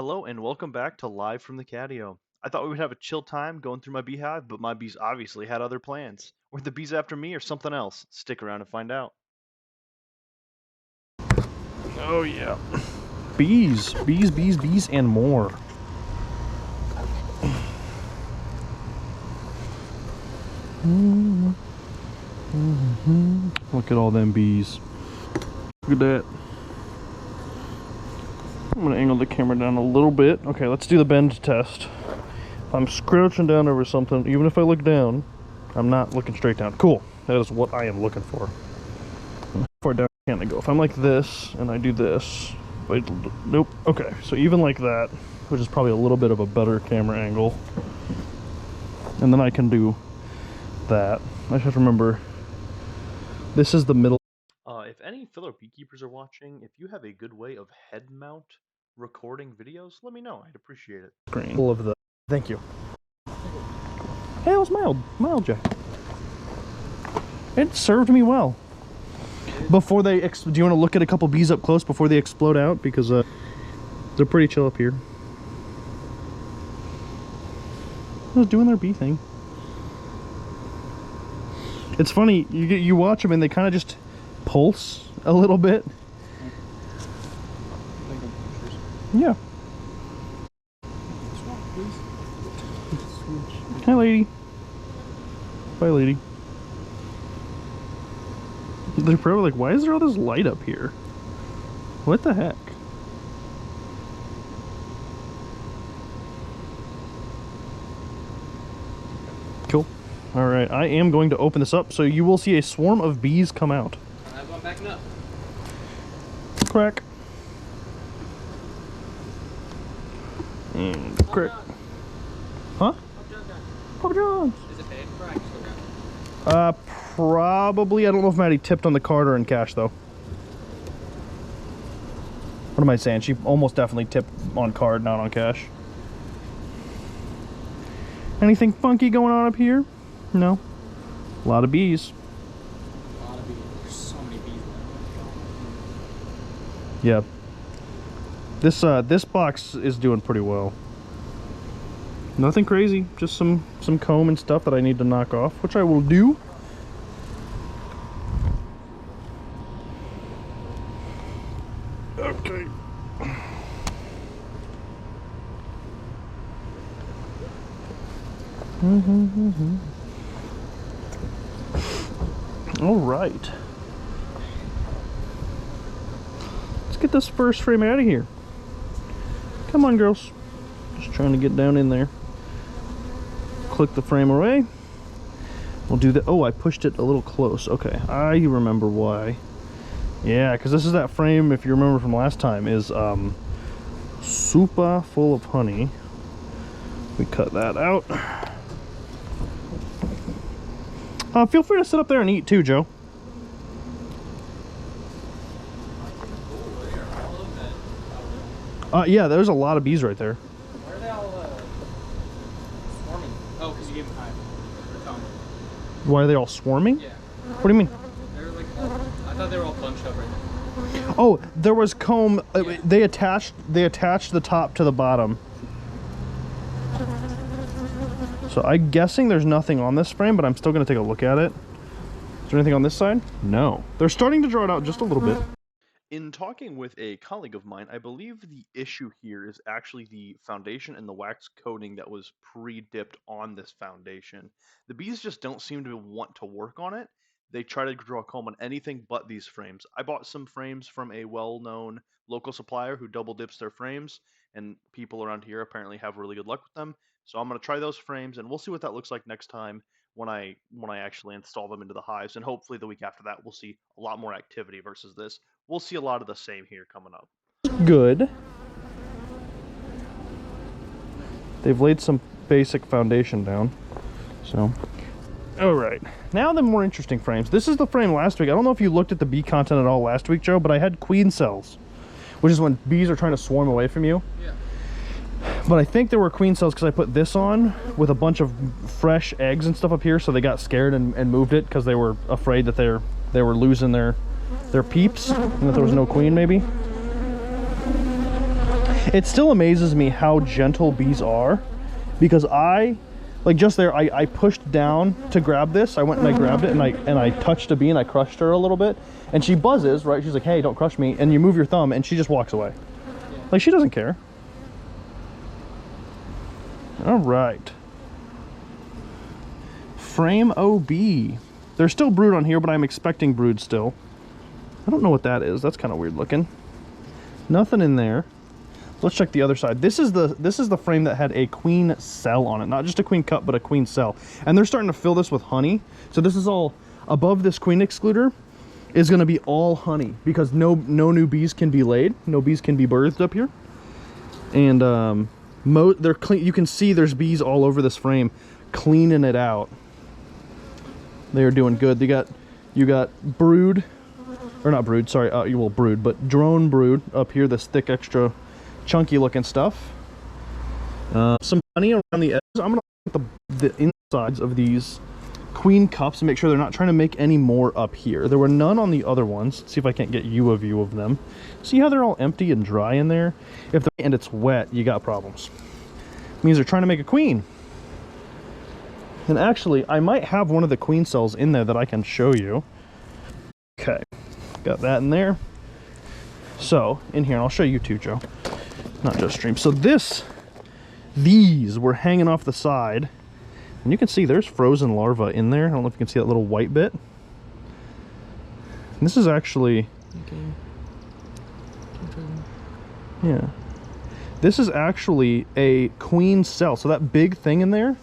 Hello and welcome back to Live from the Catio. I thought we would have a chill time going through my beehive, but my bees obviously had other plans. Were the bees after me or something else? Stick around and find out. Oh yeah. Bees, and more. Look at all them bees. Look at that. I'm gonna angle the camera down a little bit. Okay, let's do the bend test. If I'm crouching down over something, even if I look down, I'm not looking straight down. Cool. That is what I am looking for. How far down can I go? If I'm like this and I do this, nope. Okay, so even like that, which is probably a little bit of a better camera angle, and then I can do that. I just have to remember this is the middle. If any fellow beekeepers are watching, if you have a good way of head mount recording videos, let me know. I'd appreciate it. Screen. Full of the. Thank you. Hey, it was mild, Jack. It served me well. Before they, do you want to look at a couple bees up close before they explode out? Because they're pretty chill up here. They're doing their bee thing. It's funny, you watch them and they kind of just pulse a little bit. Yeah. Hi, lady. Bye, lady. They're probably like, why is there all this light up here? What the heck? Cool. Alright, I am going to open this up, so you will see a swarm of bees come out. I have one backing up. Crack. And crack. Huh? Papa John's. Is it paid for? I can still grab it. Probably. I don't know if Maddie tipped on the card or in cash, though. What am I saying? She almost definitely tipped on card, not on cash. Anything funky going on up here? No. A lot of bees. A lot of bees. There's so many bees Yeah. This box is doing pretty well. Nothing crazy, just some comb and stuff that I need to knock off, which I will do. Okay. All right. Let's get this first frame out of here. Come on, girls. Just trying to get down in there. Click the frame away. We'll do that. Oh, I pushed it a little close. Okay, I remember why. Yeah, because this is that frame, if you remember from last time, is super full of honey. We cut that out. Feel free to sit up there and eat too, Joe. Yeah, there's a lot of bees right there. Why are they all swarming? Oh, because you gave them time. Why are they all swarming? Yeah. What do you mean? They're like, I thought they were all bunched up right now. Oh, there was comb. Yeah. They attached the top to the bottom. So I'm guessing there's nothing on this frame, but I'm still going to take a look at it. Is there anything on this side? No. They're starting to draw it out just a little bit. In talking with a colleague of mine, I believe the issue here is actually the foundation and the wax coating that was pre-dipped on this foundation. The bees just don't seem to want to work on it. They try to draw comb on anything but these frames. I bought some frames from a well-known local supplier who double dips their frames, and people around here apparently have really good luck with them. So I'm going to try those frames, and we'll see what that looks like next time when I actually install them into the hives. And hopefully the week after that, we'll see a lot more activity versus this. We'll see a lot of the same here coming up. Good. They've laid some basic foundation down. So, all right. Now the more interesting frames. This is the frame last week. I don't know if you looked at the bee content at all last week, Joe, but I had queen cells, which is when bees are trying to swarm away from you. Yeah. But I think there were queen cells because I put this on with a bunch of fresh eggs and stuff up here, so they got scared and moved it because they were afraid that they were losing their peeps and that there was no queen, maybe. It still amazes me how gentle bees are, because like just there, I pushed down to grab this. I went and I grabbed it, and I touched a bee and I crushed her a little bit, and she buzzes, right? She's like, hey, don't crush me. And you move your thumb and she just walks away. Like, she doesn't care. All right. Frame OB. There's still brood on here, but I'm expecting brood still. I don't know what that is. That's kind of weird looking. Nothing in there. Let's check the other side. This is the frame that had a queen cell on it. Not just a queen cup, but a queen cell. And they're starting to fill this with honey. So this is all above this queen excluder is going to be all honey, because no new bees can be laid. No bees can be birthed up here. And they're clean. You can see there's bees all over this frame cleaning it out. They are doing good. You got brood, or not brood, sorry, well, brood, but drone brood up here, this thick, extra chunky looking stuff. Some honey around the edges. I'm gonna look at the insides of these queen cups and make sure they're not trying to make any more up here. There were none on the other ones. Let's see if I can't get you a view of them. See how they're all empty and dry in there? If and it's wet, you got problems. It means they're trying to make a queen. And actually, I might have one of the queen cells in there that I can show you. Okay, got that in there. So, in here, and I'll show you too, Joe. Not just stream. So these were hanging off the side. And you can see there's frozen larvae in there. I don't know if you can see that little white bit. And this is actually... Yeah. This is actually a queen cell. So that big thing in there,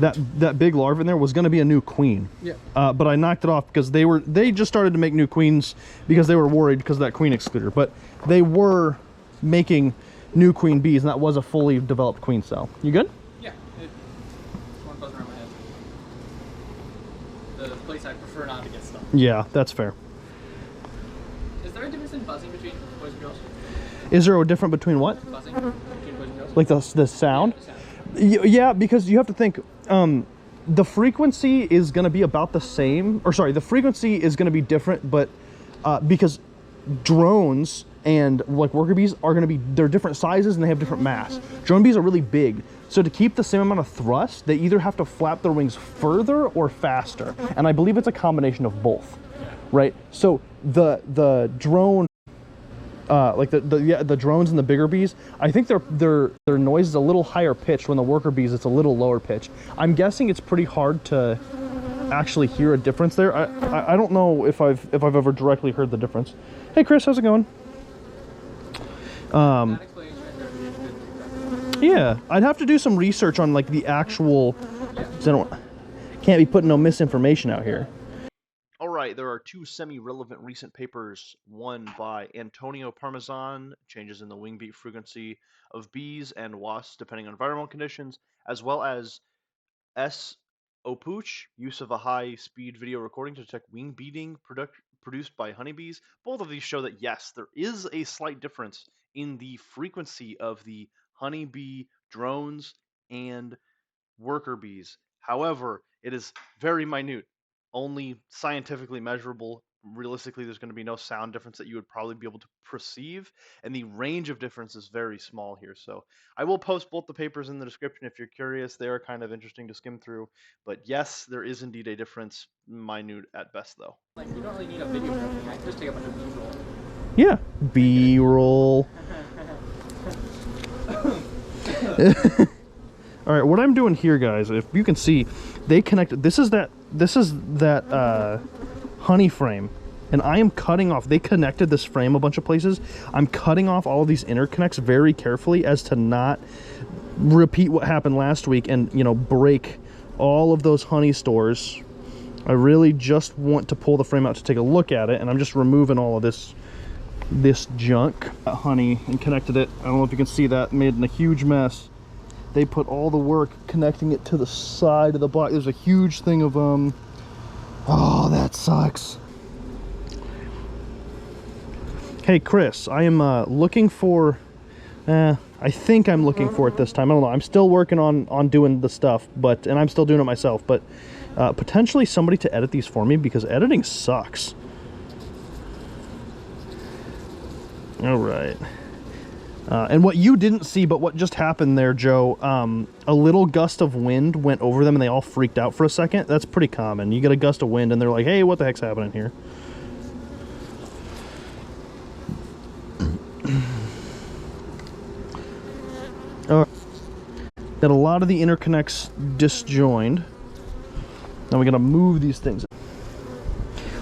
that big larva in there was going to be a new queen. Yeah. But I knocked it off because they just started to make new queens because they were worried because of that queen excluder. But they were making new queen bees, and that was a fully developed queen cell. You good? Yeah. One buzzing around my head. The place I prefer not to get stuck. Yeah, that's fair. Is there a difference in buzzing between boys and girls? Is there a difference between what? Buzzing between boys and girls? Like the sound? Yeah, the sound. Yeah, because you have to think, the frequency is going to be about the same, or sorry, the frequency is going to be different, but because drones and like worker bees are going to be, they're different sizes and they have different mass. Drone bees are really big, so to keep the same amount of thrust, they either have to flap their wings further or faster, and I believe it's a combination of both, right? So the drone, like the drones and the bigger bees, I think their noise is a little higher pitched. When the worker bees, it's a little lower pitched. I'm guessing it's pretty hard to actually hear a difference there. I don't know if I've ever directly heard the difference. Hey Chris, how's it going? Yeah, I'd have to do some research on like the actual. Can't be putting no misinformation out here. All right, there are two semi-relevant recent papers, one by Antonio Parmesan, changes in the wing beat frequency of bees and wasps depending on environmental conditions, as well as S. Opuch, use of a high-speed video recording to detect wing beating produced by honeybees. Both of these show that, yes, there is a slight difference in the frequency of the honeybee drones and worker bees. However, it is very minute, only scientifically measurable. Realistically, there's going to be no sound difference that you would probably be able to perceive, and the range of difference is very small here. So I will post both the papers in the description if you're curious. They are kind of interesting to skim through, but yes, there is indeed a difference, minute at best though. Like, you don't really need a video or anything. I can just take a bunch of B-roll. Yeah, B-roll. All right, what I'm doing here, guys, if you can see, they connected. This is that honey frame, and I am cutting off. They connected this frame a bunch of places. I'm cutting off all of these interconnects very carefully as to not repeat what happened last week and, you know, break all of those honey stores. I really just want to pull the frame out to take a look at it, and I'm just removing all of this junk. Honey, and connected it. I don't know if you can see that, made a huge mess. They put all the work connecting it to the side of the block. There's a huge thing of oh, that sucks. Hey Chris, I am looking for I think I'm looking for it this time. I don't know. I'm still working on doing the stuff, and I'm still doing it myself, but potentially somebody to edit these for me, because editing sucks. All right. And what you didn't see, but what just happened there, Joe, a little gust of wind went over them and they all freaked out for a second. That's pretty common. You get a gust of wind and they're like, hey, what the heck's happening here? Got a lot of the interconnects disjoined. Now we gotta move these things.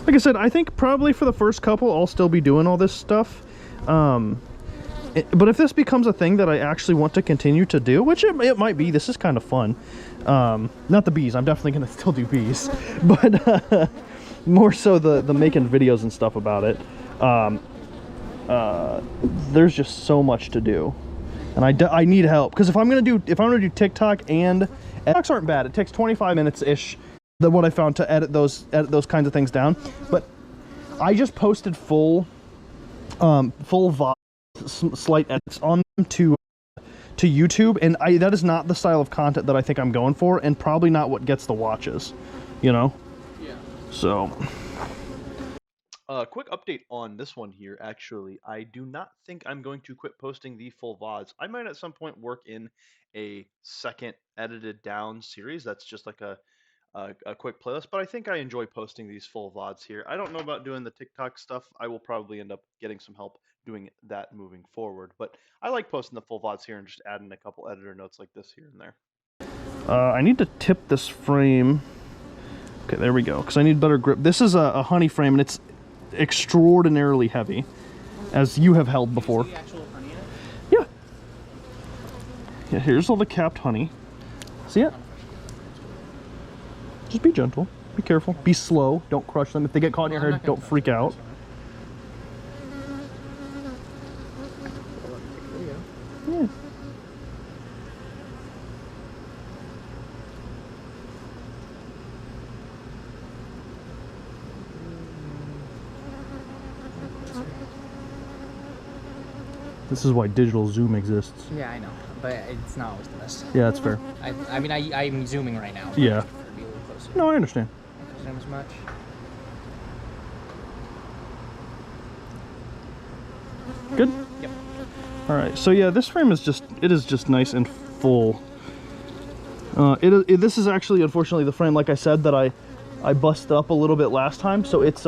Like I said, I think probably for the first couple, I'll still be doing all this stuff. But if this becomes a thing that I actually want to continue to do, which it might be, this is kind of fun. Not the bees, I'm definitely going to still do bees. But more so the making videos and stuff about it. There's just so much to do. And I need help. Because if I'm going to do TikTok and... TikToks aren't bad. It takes 25 minutes-ish, what I found, to edit those kinds of things down. But I just posted full VOD, slight edits on them to YouTube, and that is not the style of content that I think I'm going for, and probably not what gets the watches, you know? Yeah. So... quick update on this one here, actually. I do not think I'm going to quit posting the full VODs. I might at some point work in a second edited down series that's just like a quick playlist, but I think I enjoy posting these full VODs here. I don't know about doing the TikTok stuff. I will probably end up getting some help doing that moving forward, but I like posting the full VODs here and just adding a couple editor notes like this here and there. I need to tip this frame. Okay, there we go, because I need better grip. This is a honey frame, and it's extraordinarily heavy, as you have held before. Do you see actual honey in it? Yeah. Yeah, here's all the capped honey. See it? Just be gentle. Be careful. Be slow. Don't crush them. If they get caught in your hair, don't freak out. Yeah. This is why digital zoom exists. Yeah, I know, but it's not always the best. Yeah, that's fair. I mean, I'm zooming right now. Yeah. I prefer to be a little closer. No, I understand. Don't zoom as much. Good? Yep. Alright, so yeah, this frame is just nice and full. This is actually, unfortunately, the frame, like I said, that I busted up a little bit last time, so it's,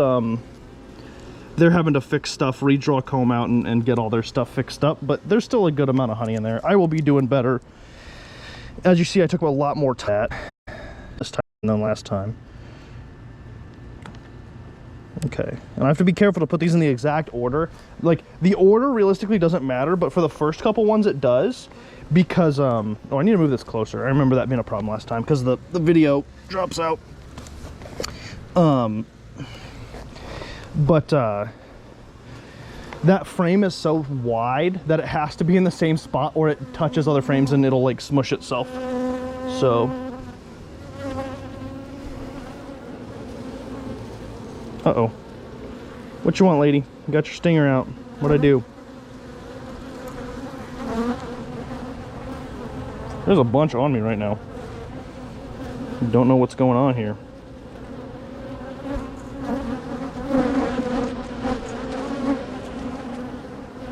they're having to fix stuff, redraw comb out, and get all their stuff fixed up, but there's still a good amount of honey in there. I will be doing better. As you see, I took a lot more tat this time than last time. Okay, and I have to be careful to put these in the exact order. Like, the order realistically doesn't matter, but for the first couple ones it does, because, oh, I need to move this closer. I remember that being a problem last time, because the video drops out. But that frame is so wide that it has to be in the same spot or it touches other frames and it'll like smush itself. So uh-oh. What you want, lady? You got your stinger out. What'd I do? There's a bunch on me right now. Don't know what's going on here.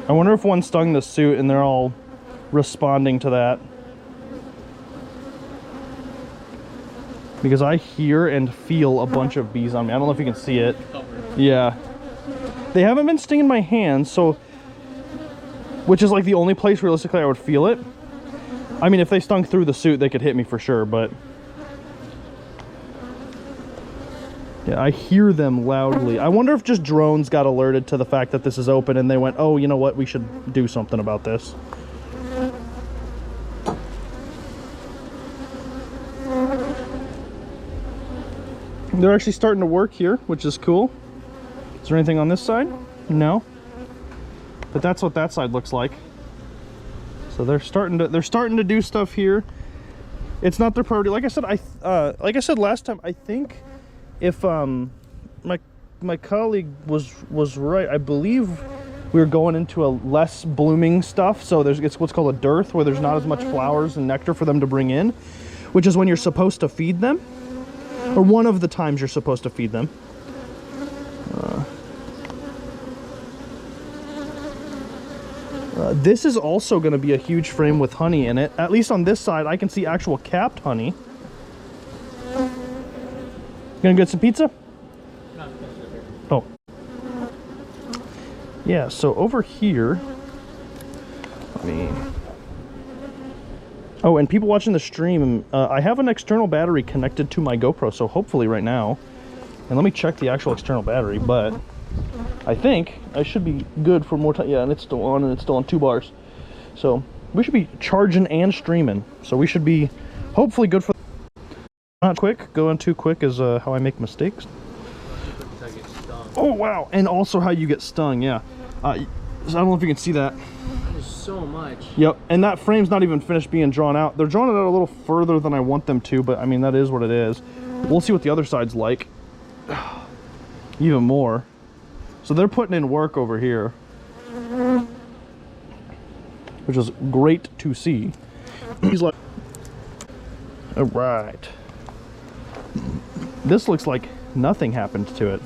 I wonder if one stung the suit and they're all responding to that. Because I hear and feel a bunch of bees on me. I don't know if you can see it. Yeah. They haven't been stinging my hands, so... Which is like the only place realistically I would feel it. I mean, if they stung through the suit, they could hit me for sure, but... Yeah, I hear them loudly. I wonder if just drones got alerted to the fact that this is open and they went, oh, you know what, we should do something about this. They're actually starting to work here, which is cool. Is there anything on this side? No. But that's what that side looks like. So they're starting to do stuff here. It's not their priority. Like I said last time, I think if my colleague was right, I believe we were going into a less blooming stuff. So it's what's called a dearth, where there's not as much flowers and nectar for them to bring in, which is when you're supposed to feed them, or one of the times you're supposed to feed them. This is also going to be a huge frame with honey in it. At least on this side, I can see actual capped honey. Gonna get some pizza? Oh. Yeah, so over here, let me... Oh, and people watching the stream, I have an external battery connected to my GoPro, so hopefully right now, and let me check the actual external battery, but I think I should be good for more time. Yeah, and it's still on, and it's still on 2 bars. So we should be charging and streaming. So we should be hopefully good for... Not quick. Going too quick is how I make mistakes. Oh, wow. And also how you get stung, yeah. I don't know if you can see that. There's so much. Yep, and that frame's not even finished being drawn out. They're drawing it out a little further than I want them to, but I mean, that is what it is. We'll see what the other side's like. Even more. So they're putting in work over here, which is great to see. He's like, all right. This looks like nothing happened to it.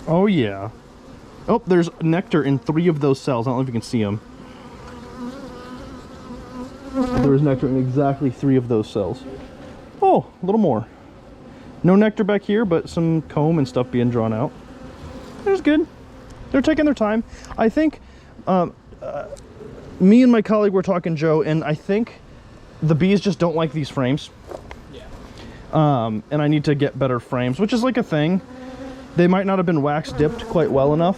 Oh yeah. Oh, there's nectar in 3 of those cells. I don't know if you can see them. There was nectar in exactly 3 of those cells. Oh, a little more. No nectar back here, but some comb and stuff being drawn out. It was good. They're taking their time. I think me and my colleague were talking, Joe, and I think the bees just don't like these frames. Yeah. And I need to get better frames, which is like a thing. They might not have been wax dipped quite well enough.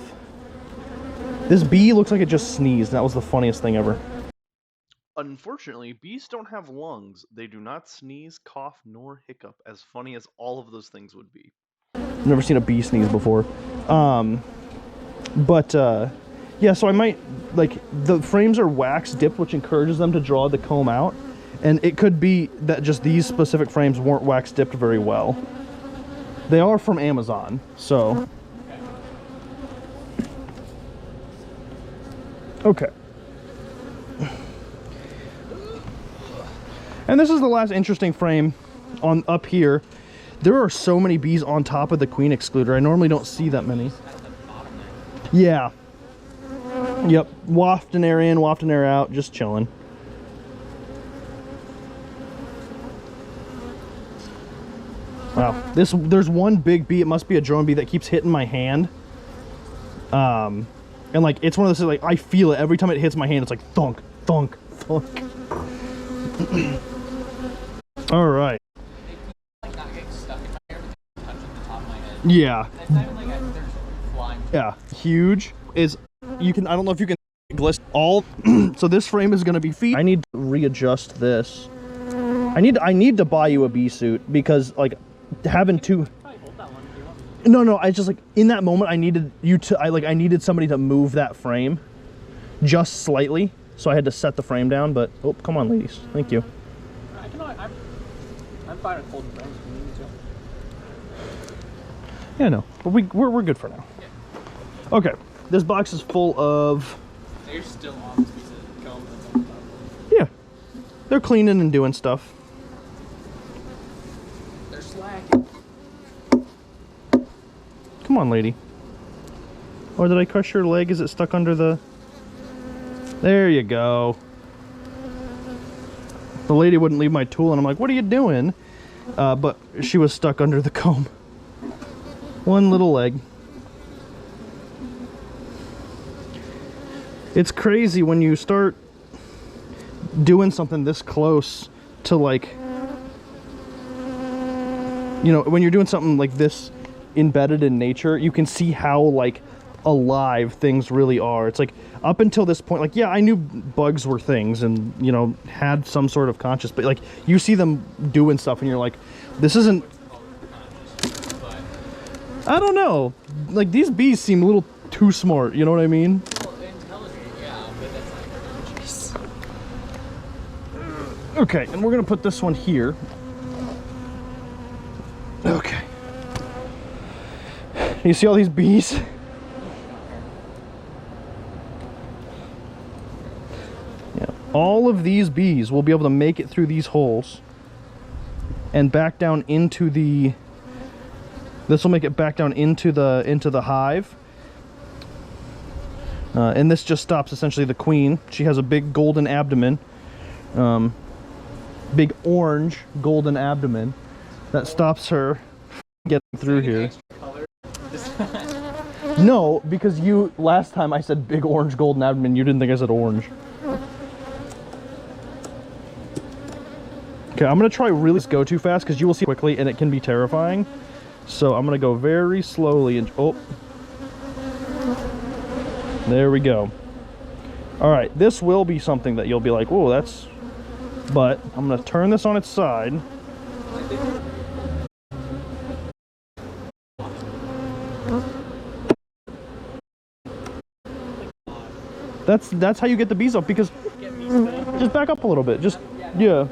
This bee looks like it just sneezed. That was the funniest thing ever. Unfortunately, bees don't have lungs. They do not sneeze, cough, nor hiccup, as funny as all of those things would be. I've never seen a bee sneeze before. Yeah, so I might, like, the frames are wax dipped, which encourages them to draw the comb out. And it could be that just these specific frames weren't wax dipped very well. They are from Amazon, so... Okay. And this is the last interesting frame on up here. There are so many bees on top of the queen excluder. I normally don't see that many. Yeah. Yep. Wafting air in, wafting air out, just chilling. Wow. There's one big bee, it must be a drone bee, that keeps hitting my hand. And like, it's one of those, like, I feel it every time it hits my hand. It's like thunk, thunk, thunk. All right. Yeah. Yeah. Huge is, you can, I don't know if you can glist all. So this frame is going to be feet. I need to readjust this. I need to buy you a bee suit, because like having two. No, I just, like, in that moment I needed you to, I needed somebody to move that frame just slightly, so I had to set the frame down. But oh, come on, ladies, thank you. I'm fine with holding frames if you need me to. Yeah, no, but we're good for now. Yeah. Okay, this box is full of. So you're still on this piece of comb that's on top. Yeah, they're cleaning and doing stuff. They're slacking. Come on, lady. Or did I crush your leg? Is it stuck under the... There you go. The lady wouldn't leave my tool, and I'm like, what are you doing? But she was stuck under the comb. One little leg. It's crazy when you start doing something this close to, like... You know, when you're doing something like this embedded in nature, you can see how, like, alive things really are. It's like, up until this point, like, yeah, I knew bugs were things and, you know, had some sort of conscious, but like, you see them doing stuff and you're like, this isn't, I don't know, like, these bees seem a little too smart, you know what I mean? Well, intelligent, yeah, but that's not conscious. Okay, and we're gonna put this one here. Okay. You see all these bees? Yeah. All of these bees will be able to make it through these holes and back down into the... This will make it back down into the hive, And this just stops essentially the queen. She has a big golden abdomen. Big orange golden abdomen that stops her getting through here. No, because you last time I said big orange golden abdomen, you didn't think I said orange. Okay, I'm gonna try really go too fast because you will see quickly and it can be terrifying. So I'm gonna go very slowly and oh, there we go. All right, this will be something that you'll be like, whoa, that's. But I'm gonna turn this on its side. That's how you get the bees up, because just back up a little bit. Just yeah.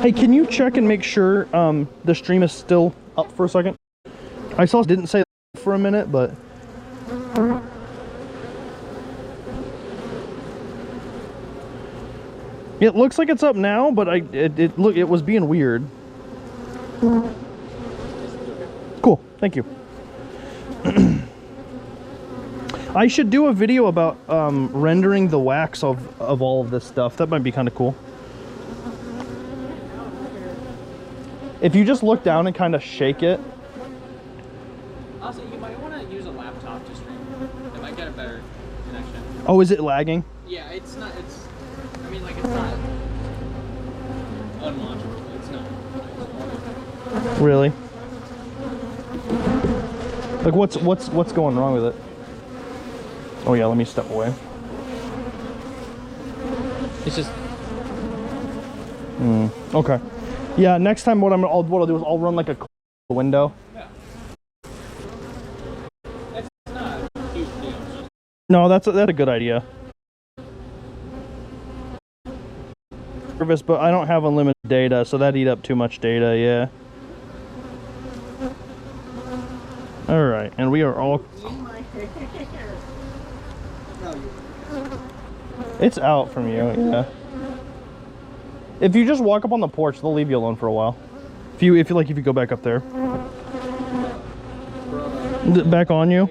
Hey, can you check and make sure the stream is still up for a second? I saw it didn't say for a minute, but it looks like it's up now, but it was being weird. Cool, thank you. I should do a video about rendering the wax of all of this stuff. That might be kind of cool. If you just look down and kind of shake it. Also, you might want to use a laptop to stream. It might get a better connection. Oh, is it lagging? Yeah, it's not. I mean, like, it's not unwatchable. It's not. Really? Like, what's going wrong with it? Oh yeah, let me step away. It's just. Okay. Yeah, next time what I'll do is I'll run like a window. Yeah. That's not a huge deal. No, that's a good idea. Service, but I don't have unlimited data, so that'd eat up too much data. Yeah. All right, and we are all. It's out from you, yeah. If you just walk up on the porch, they'll leave you alone for a while. If you go back up there. Back on you.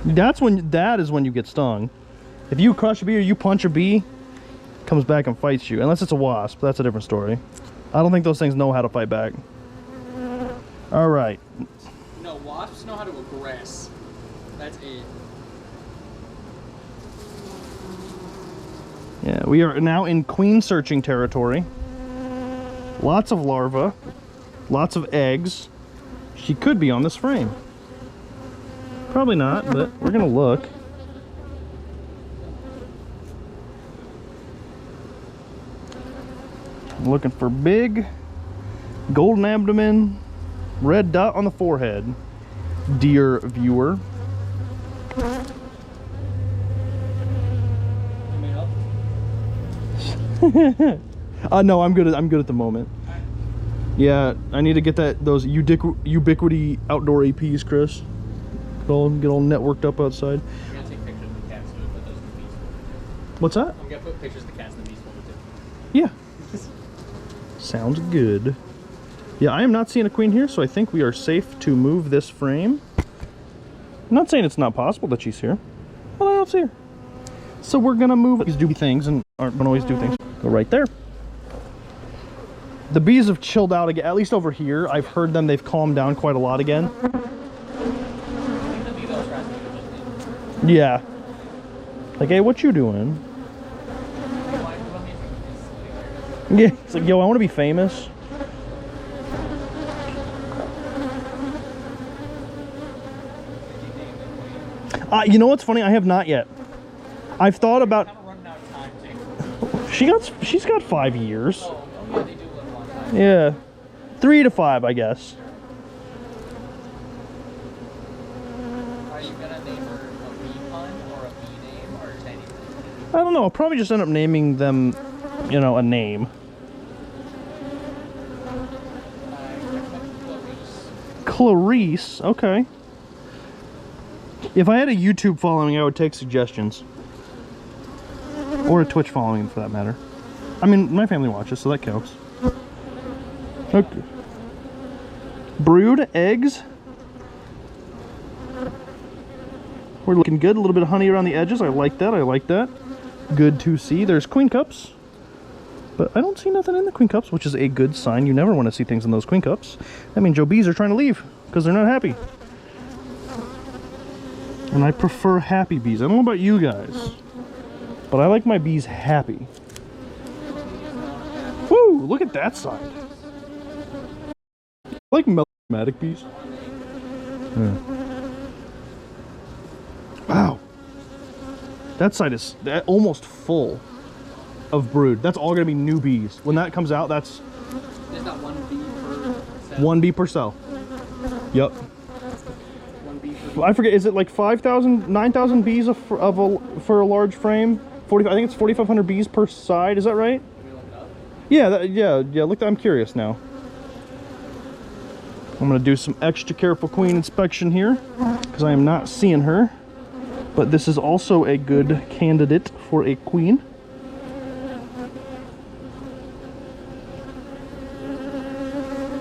That is when you get stung. If you crush a bee or you punch a bee, it comes back and fights you. Unless it's a wasp, that's a different story. I don't think those things know how to fight back. All right. No, wasps know how to aggress. That's it. Yeah, we are now in queen searching territory. Lots of larvae, lots of eggs. She could be on this frame. Probably not, but we're gonna look. I'm looking for big, golden abdomen, red dot on the forehead. Dear viewer. No, I'm good at the moment. Yeah, I need to get those ubiquity outdoor APs, Chris. Get all networked up outside. I'm gonna take pictures of the cats and put those in the bees folder. What's that? I'm gonna put pictures of the cats in the bees folder too. Yeah. Sounds good. Yeah, I am not seeing a queen here, so I think we are safe to move this frame. I'm not saying it's not possible that she's here, but I don't see her. So we're gonna move these do things and aren't gonna always do things. Go right there. The bees have chilled out again, at least over here. I've heard them, they've calmed down quite a lot again. Yeah. Like, hey, what you doing? Yeah, it's like, yo, I want to be famous. You know what's funny? I have not yet. I've thought about. She's got 5 years. Oh, yeah, they do live a long time. Yeah, 3 to 5, I guess. Are you gonna name her a bee pun or a bee name or just anything? I don't know. I'll probably just end up naming them, you know, a name. Clarice. Okay. If I had a YouTube following, I would take suggestions. Or a Twitch following, for that matter. I mean, my family watches, so that counts. Okay. Brood, eggs. We're looking good. A little bit of honey around the edges. I like that. I like that. Good to see. There's queen cups. But I don't see nothing in the queen cups, which is a good sign. You never want to see things in those queen cups. That means your bees are trying to leave because they're not happy. And I prefer happy bees. I don't know about you guys, but I like my bees happy. Woo! Look at that side. I like melodramatic bees. Yeah. Wow. That side is almost full of brood. That's all gonna be new bees. When that comes out, that's... There's not one bee per cell? One bee per cell. Yep. One bee per bee. I forget, is it like 5,000, 9,000 bees for a large frame? 40, I think it's 4,500 bees per side, is that right? Can we look it up? Yeah, yeah, look, I'm curious now. I'm gonna do some extra careful queen inspection here, because I am not seeing her. But this is also a good candidate for a queen.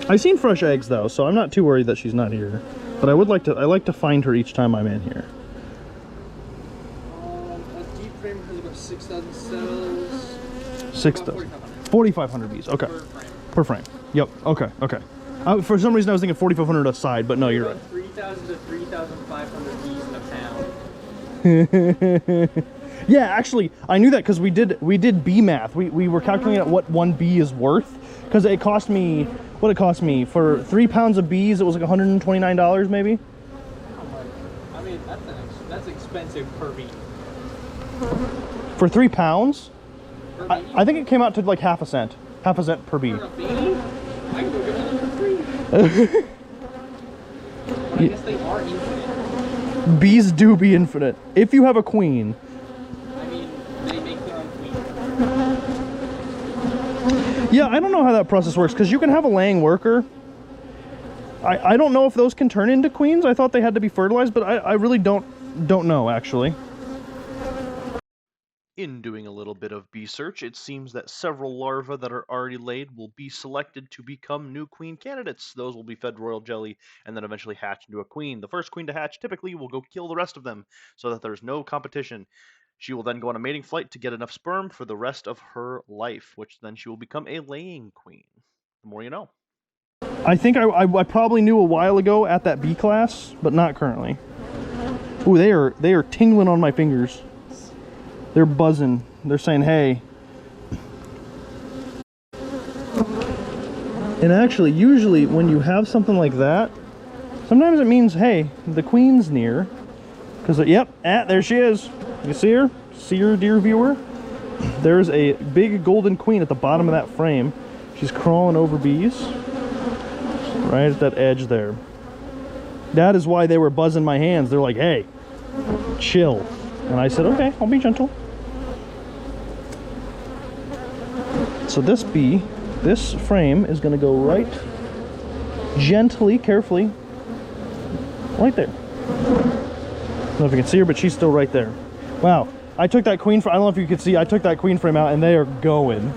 I've seen fresh eggs though, so I'm not too worried that she's not here. But I like to find her each time I'm in here. A deep frame has about 6,000 cells. 4,500 bees. Okay. Per frame. Yep. Okay. Okay. For some reason I was thinking 4,500 a side, but no, you're right. 3,000 to 3,500 bees in a pound. Yeah, actually, I knew that because we did bee math. We were calculating what one bee is worth, because it cost me what it cost me for 3 pounds of bees. It was like $129 maybe. I mean, that's expensive per bee. For 3 pounds, Per bee? I think it came out to like half a cent per bee. For a bee? I can go get one for free. But I guess they are infinite. Bees do be infinite if you have a queen. I mean, they make their own queen. Yeah, I don't know how that process works, because you can have a laying worker. I don't know if those can turn into queens. I thought they had to be fertilized, but I really don't know, actually. In doing a little bit of bee search, it seems that several larvae that are already laid will be selected to become new queen candidates. Those will be fed royal jelly and then eventually hatch into a queen. The first queen to hatch typically will go kill the rest of them so that there's no competition. She will then go on a mating flight to get enough sperm for the rest of her life, which then she will become a laying queen. The more you know. I think I probably knew a while ago at that bee class, but not currently. Ooh, they are tingling on my fingers. They're buzzing. They're saying, hey. And actually, usually when you have something like that, sometimes it means, hey, the queen's near. Because, yep, there she is. You see her? See her, dear viewer? There's a big golden queen at the bottom of that frame. She's crawling over bees. Right at that edge there. That is why they were buzzing my hands. They're like, hey, chill. And I said, okay, I'll be gentle. So this bee, this frame is going to go right, gently, carefully, right there. I don't know if you can see her, but she's still right there. Wow, I took that queen frame, I don't know if you can see, I took that queen frame out and they are going.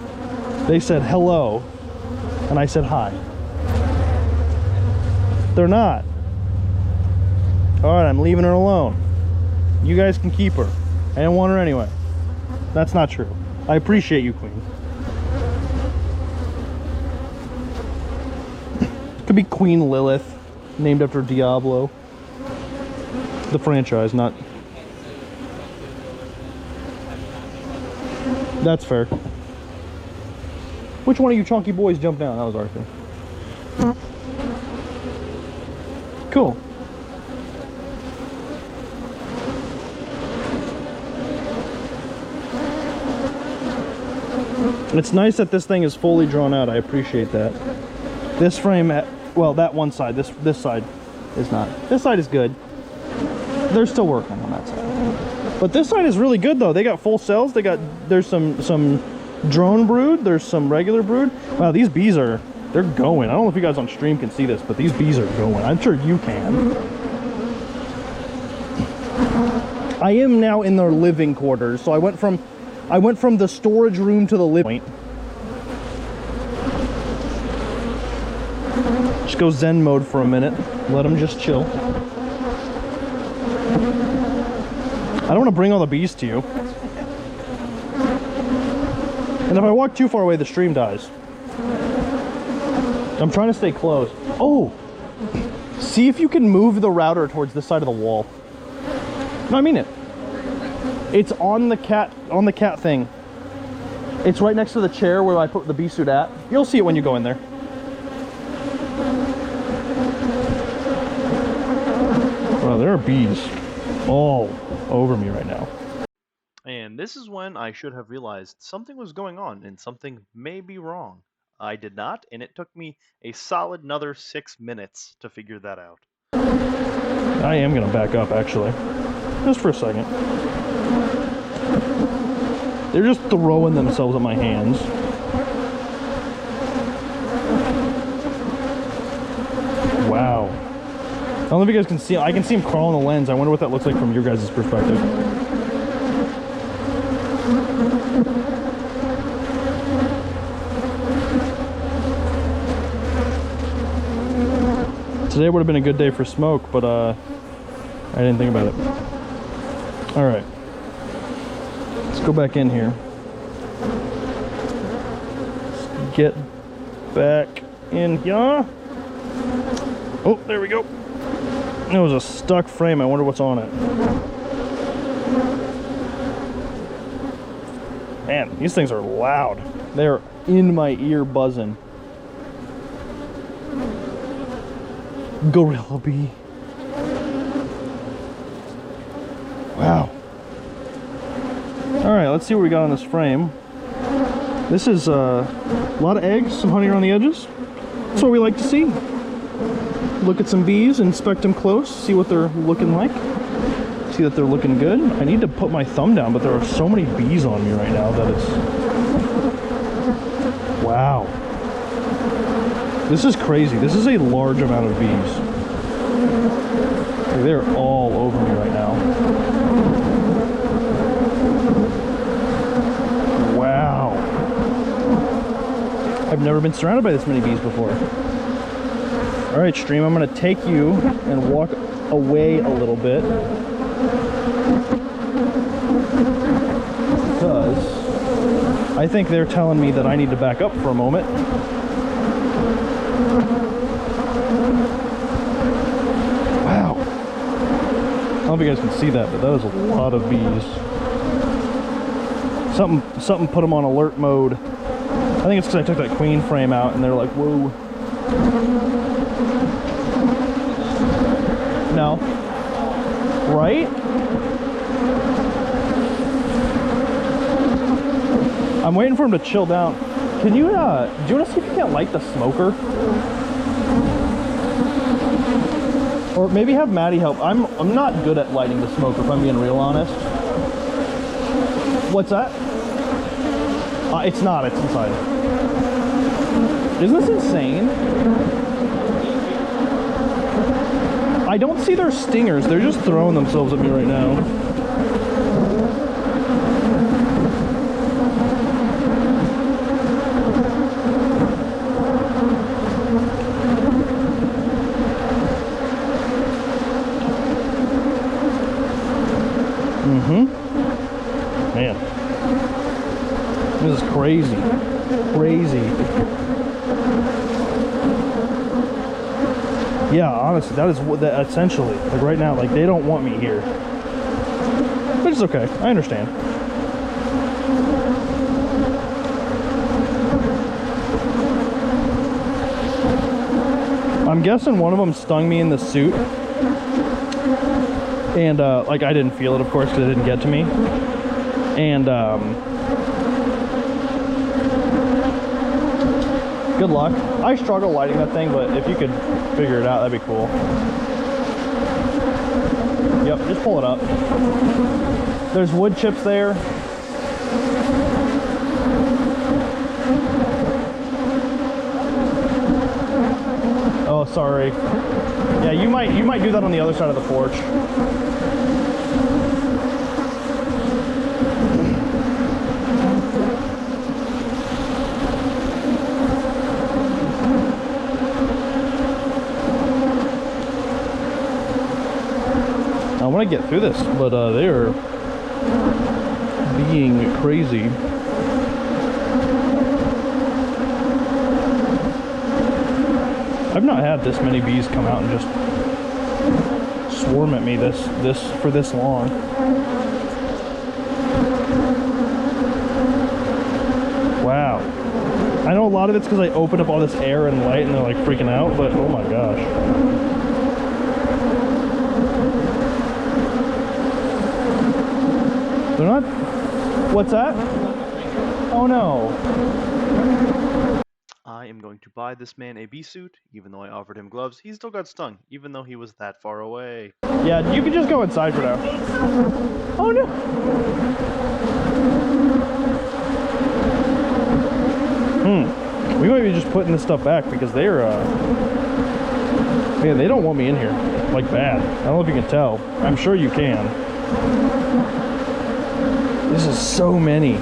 They said hello, and I said hi. They're not. All right, I'm leaving her alone. You guys can keep her. I didn't want her anyway. That's not true. I appreciate you, queen. Could be Queen Lilith, named after Diablo. The franchise, not... That's fair. Which one of you chunky boys jumped down? That was Arthur. Cool. It's nice that this thing is fully drawn out. I appreciate that. This frame, well, that one side, this side is not. This side is good. They're still working on that side. But this side is really good though. They got full cells. There's some drone brood. There's some regular brood. Wow, these bees they're going. I don't know if you guys on stream can see this, but these bees are going. I'm sure you can. I am now in their living quarters. So I went from the storage room to the living point. Just go Zen mode for a minute. Let them just chill. I don't want to bring all the bees to you. And if I walk too far away, the stream dies. I'm trying to stay close. Oh! See if you can move the router towards this side of the wall. No, I mean it. It's on the cat thing. It's right next to the chair where I put the bee suit at. You'll see it when you go in there. Wow, there are bees all over me right now. And this is when I should have realized something was going on and something may be wrong. I did not, and it took me a solid another 6 minutes to figure that out. I am gonna back up, actually. Just for a second. They're just throwing themselves at my hands. Wow. I don't know if you guys can see, I can see them crawling the lens. I wonder what that looks like from your guys' perspective. Today would have been a good day for smoke, but I didn't think about it. All right, let's go back in here. Let's get back in here. Oh, there we go. It was a stuck frame. I wonder what's on it. Man, these things are loud. They're in my ear buzzing. Gorilla bee. Wow. All right, let's see what we got on this frame. This is a lot of eggs, some honey around the edges. That's what we like to see. Look at some bees, inspect them close, see what they're looking like. See that they're looking good. I need to put my thumb down, but there are so many bees on me right now that it's... Wow. This is crazy. This is a large amount of bees. Like, they're all over me right now. Wow. I've never been surrounded by this many bees before. All right, stream, I'm gonna take you and walk away a little bit. Because I think they're telling me that I need to back up for a moment. Wow. I don't know if you guys can see that, but that is a lot of bees. Something put them on alert mode. I think it's because I took that queen frame out and they're like, whoa. No. Right? I'm waiting for him to chill down. Can you, do you want to see if you can't light the smoker? Or maybe have Maddie help. I'm not good at lighting the smoker, if I'm being real honest. What's that? It's not, it's inside. Isn't this insane? I don't see their stingers. They're just throwing themselves at me right now. Man. This is crazy. Crazy. Yeah, honestly, that is what that essentially, like right now, like they don't want me here. But it's okay. I understand. I'm guessing one of them stung me in the suit. And like I didn't feel it, of course, because it didn't get to me. And good luck. I struggle lighting that thing, but if you could figure it out, that'd be cool. Yep, just pull it up. There's wood chips there. Oh, sorry. Yeah, you might do that on the other side of the porch. I want to get through this, but they are being crazy. I've not had this many bees come out and just swarm at me for this long. Wow. I know a lot of it's because I opened up all this air and light and they're like freaking out, but oh my gosh. They're not... What's that? Oh no. I am going to buy this man a bee suit, even though I offered him gloves. He still got stung, even though he was that far away. Yeah, you can just go inside for now. Oh no! We might be just putting this stuff back because they're, man, they don't want me in here. Like bad. I don't know if you can tell. I'm sure you can. This is so many.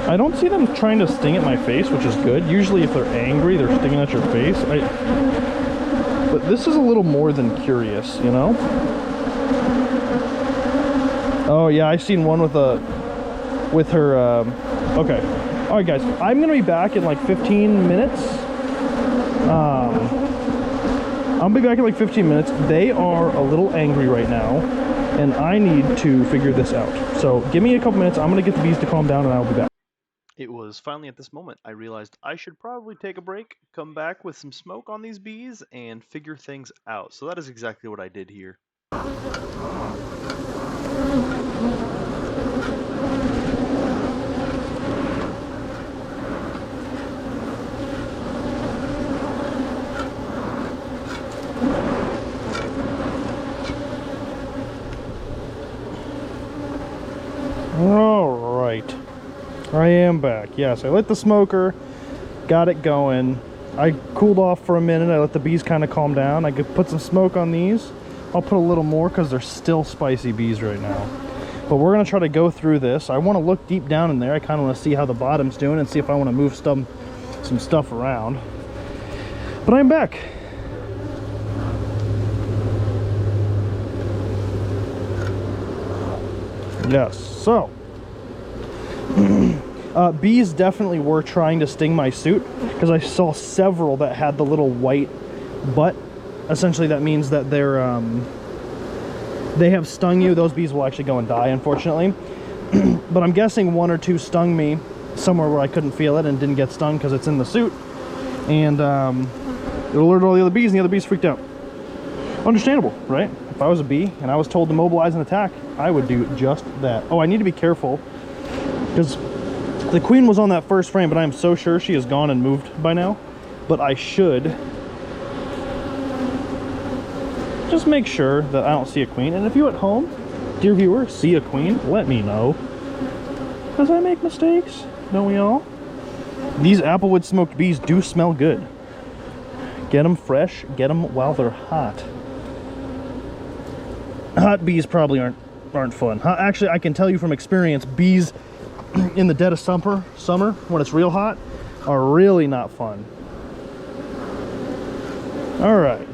I don't see them trying to sting at my face, which is good. Usually if they're angry, they're stinging at your face. But this is a little more than curious, you know? Oh yeah, I've seen one with her, okay. All right guys, I'm gonna be back in like 15 minutes. I'll be back in like 15 minutes. They are a little angry right now, and I need to figure this out. So give me a couple minutes. I'm gonna get the bees to calm down and I'll be back. It was finally at this moment I realized I should probably take a break, come back with some smoke on these bees, and figure things out. So that is exactly what I did here. All right. I am back. Yes, I lit the smoker, got it going. I cooled off for a minute. I let the bees kind of calm down. I could put some smoke on these. I'll put a little more because they're still spicy bees right now. But we're going to try to go through this. I want to look deep down in there. I kind of want to see how the bottom's doing and see if I want to move some stuff around. But I'm back. Yes, so bees definitely were trying to sting my suit because I saw several that had the little white butt. Essentially that means that they have stung you. Those bees will actually go and die, unfortunately. But I'm guessing one or two stung me somewhere where I couldn't feel it and didn't get stung because it's in the suit, and it alerted all the other bees and the other bees freaked out. Understandable, right? If I was a bee and I was told to mobilize and attack, I would do just that. Oh, I need to be careful because the queen was on that first frame, but I am so sure she is gone and moved by now. But I should just make sure that I don't see a queen. And if you at home, dear viewer, see a queen, let me know. Because I make mistakes, don't we all? These applewood smoked bees do smell good. Get them fresh, get them while they're hot. Hot bees probably aren't fun. Actually, I can tell you from experience, bees in the dead of summer when it's real hot are really not fun. All right,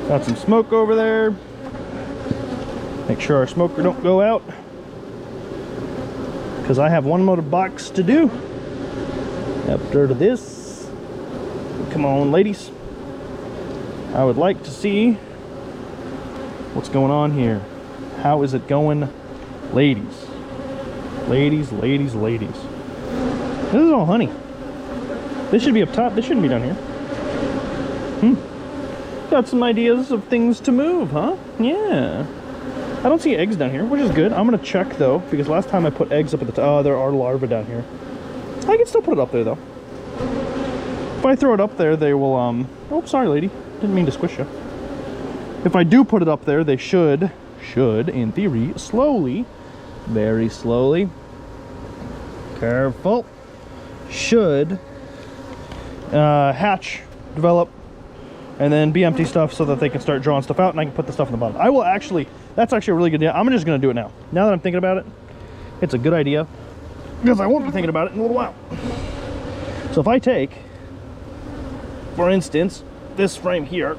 got some smoke over there. Make sure our smoker don't go out because I have one more box to do after this. Come on, ladies. I would like to see what's going on here. How is it going, ladies? Ladies, ladies, ladies. This is all honey. This should be up top. This shouldn't be down here. Got some ideas of things to move, huh? Yeah. I don't see eggs down here, which is good. I'm gonna check though, because last time I put eggs up at the top. Oh, there are larvae down here. I can still put it up there though. If I throw it up there, they will, oh, sorry lady. Didn't mean to squish you. If I do put it up there, they should, in theory, slowly, very slowly, careful, should hatch, develop, and then be empty stuff so that they can start drawing stuff out and I can put the stuff in the bottom. I will actually, that's actually a really good idea. I'm just gonna do it now. Now that I'm thinking about it, it's a good idea because I won't be thinking about it in a little while. So if I take, for instance, this frame here,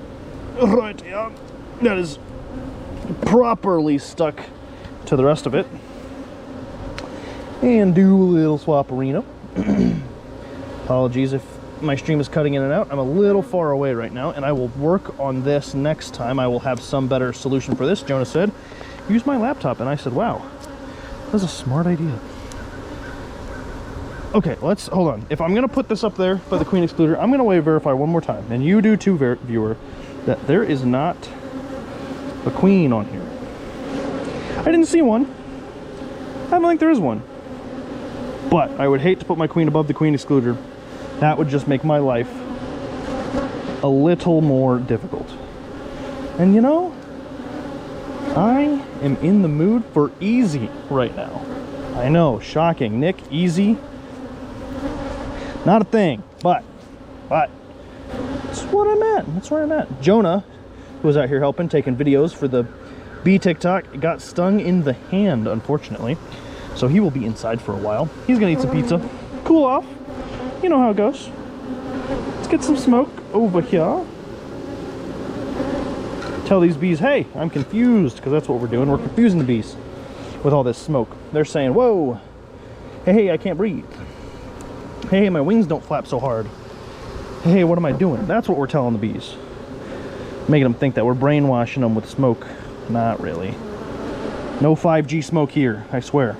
right here, that is properly stuck to the rest of it, and do a little swap-arino. Apologies if my stream is cutting in and out. I'm a little far away right now, and I will work on this next time. I will have some better solution for this. Jonah said, use my laptop, and I said, wow, that's a smart idea. Okay, let's, hold on. If I'm gonna put this up there by the queen excluder, I'm gonna wave verify one more time, and you do too, viewer, that there is not a queen on here. I didn't see one. I don't think there is one. But I would hate to put my queen above the queen excluder. That would just make my life a little more difficult. And you know, I am in the mood for easy right now. I know, shocking. Nick, easy? Not a thing, but that's what I'm at. That's where I'm at. Jonah, who was out here helping, taking videos for the bee TikTok, got stung in the hand, unfortunately. So he will be inside for a while. He's gonna eat some pizza, cool off. You know how it goes. Let's get some smoke over here. Tell these bees, hey, I'm confused, because that's what we're doing. We're confusing the bees with all this smoke. They're saying, whoa, hey, I can't breathe. Hey, my wings don't flap so hard. Hey, what am I doing? That's what we're telling the bees. Making them think that we're brainwashing them with smoke. Not really. No 5G smoke here, I swear.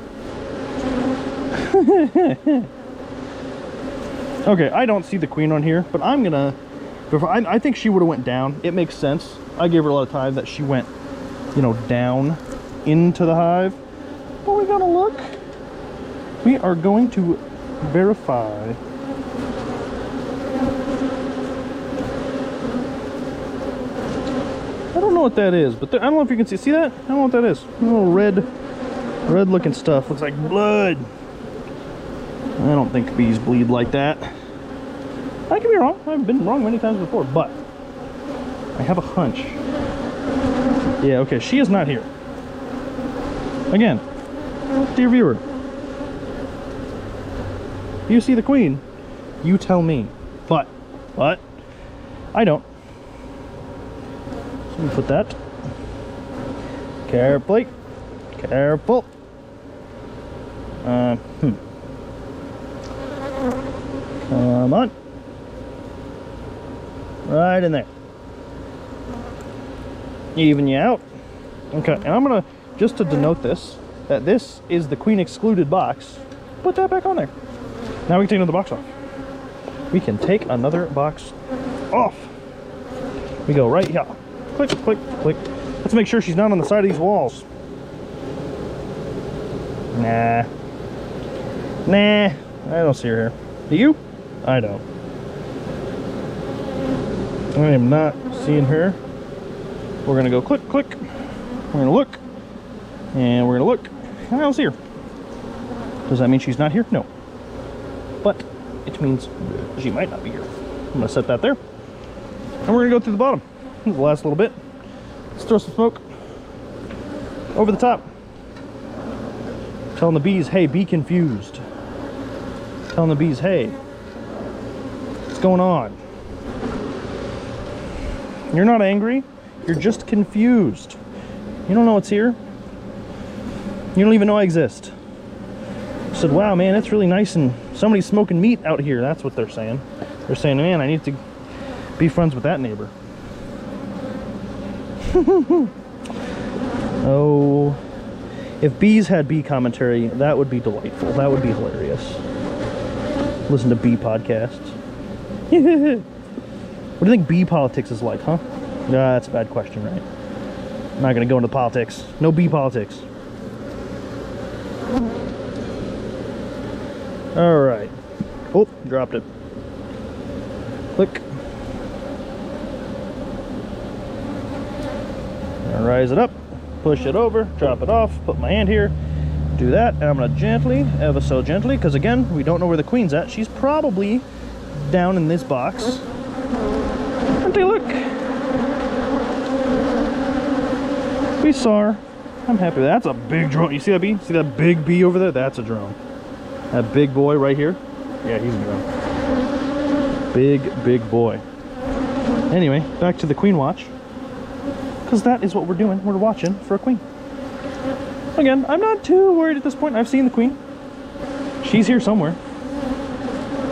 Okay, I don't see the queen on here, but I'm gonna, I think she would have went down. It makes sense. I gave her a lot of time that she went, you know, down into the hive. But we gotta look. We are going to verify. I don't know what that is, but I don't know if you can see that? I don't know what that is. A little red looking stuff. Looks like blood. I don't think bees bleed like that. I could be wrong. I've been wrong many times before, but I have a hunch. Yeah, okay, she is not here. Again, dear viewer, you see the queen, you tell me. But I don't. So let me put that. Carefully. Careful. Come on. Right in there. Even you out. Okay, and I'm gonna, just to denote this, that this is the queen excluded box, put that back on there. Now we can take another box off. We can take another box off. We go right here. Click, click, click. Let's make sure she's not on the side of these walls. Nah. Nah. I don't see her here. Do you? I don't. I am not seeing her. We're gonna go click, click. We're gonna look. And we're gonna look. I don't see her. Does that mean she's not here? No. But it means she might not be here. I'm gonna set that there. And we're gonna go through the bottom. The last little bit. Let's throw some smoke over the top. Telling the bees, hey, be confused. Telling the bees, hey, what's going on? You're not angry, you're just confused. You don't know what's here. You don't even know I exist. I said, wow, man, it's really nice and somebody's smoking meat out here. That's what they're saying. They're saying, man, I need to be friends with that neighbor. Oh, if bees had bee commentary, that would be delightful. That would be hilarious. Listen to bee podcasts. What do you think bee politics is like, huh? That's a bad question, right? I'm not going to go into politics. No bee politics. All right. Oh, dropped it. Click. Rise it up, push it over, drop it off, put my hand here, do that, and I'm gonna gently, ever so gently, because again, we don't know where the queen's at. She's probably down in this box. And take a look. We saw her. I'm happy with that. That's a big drone. You see that bee? See that big bee over there? That's a drone. That big boy right here? Yeah, he's a drone. Big, big boy. Anyway, back to the queen watch. Because that is what we're doing. We're watching for a queen. Again, I'm not too worried at this point. I've seen the queen. She's here somewhere.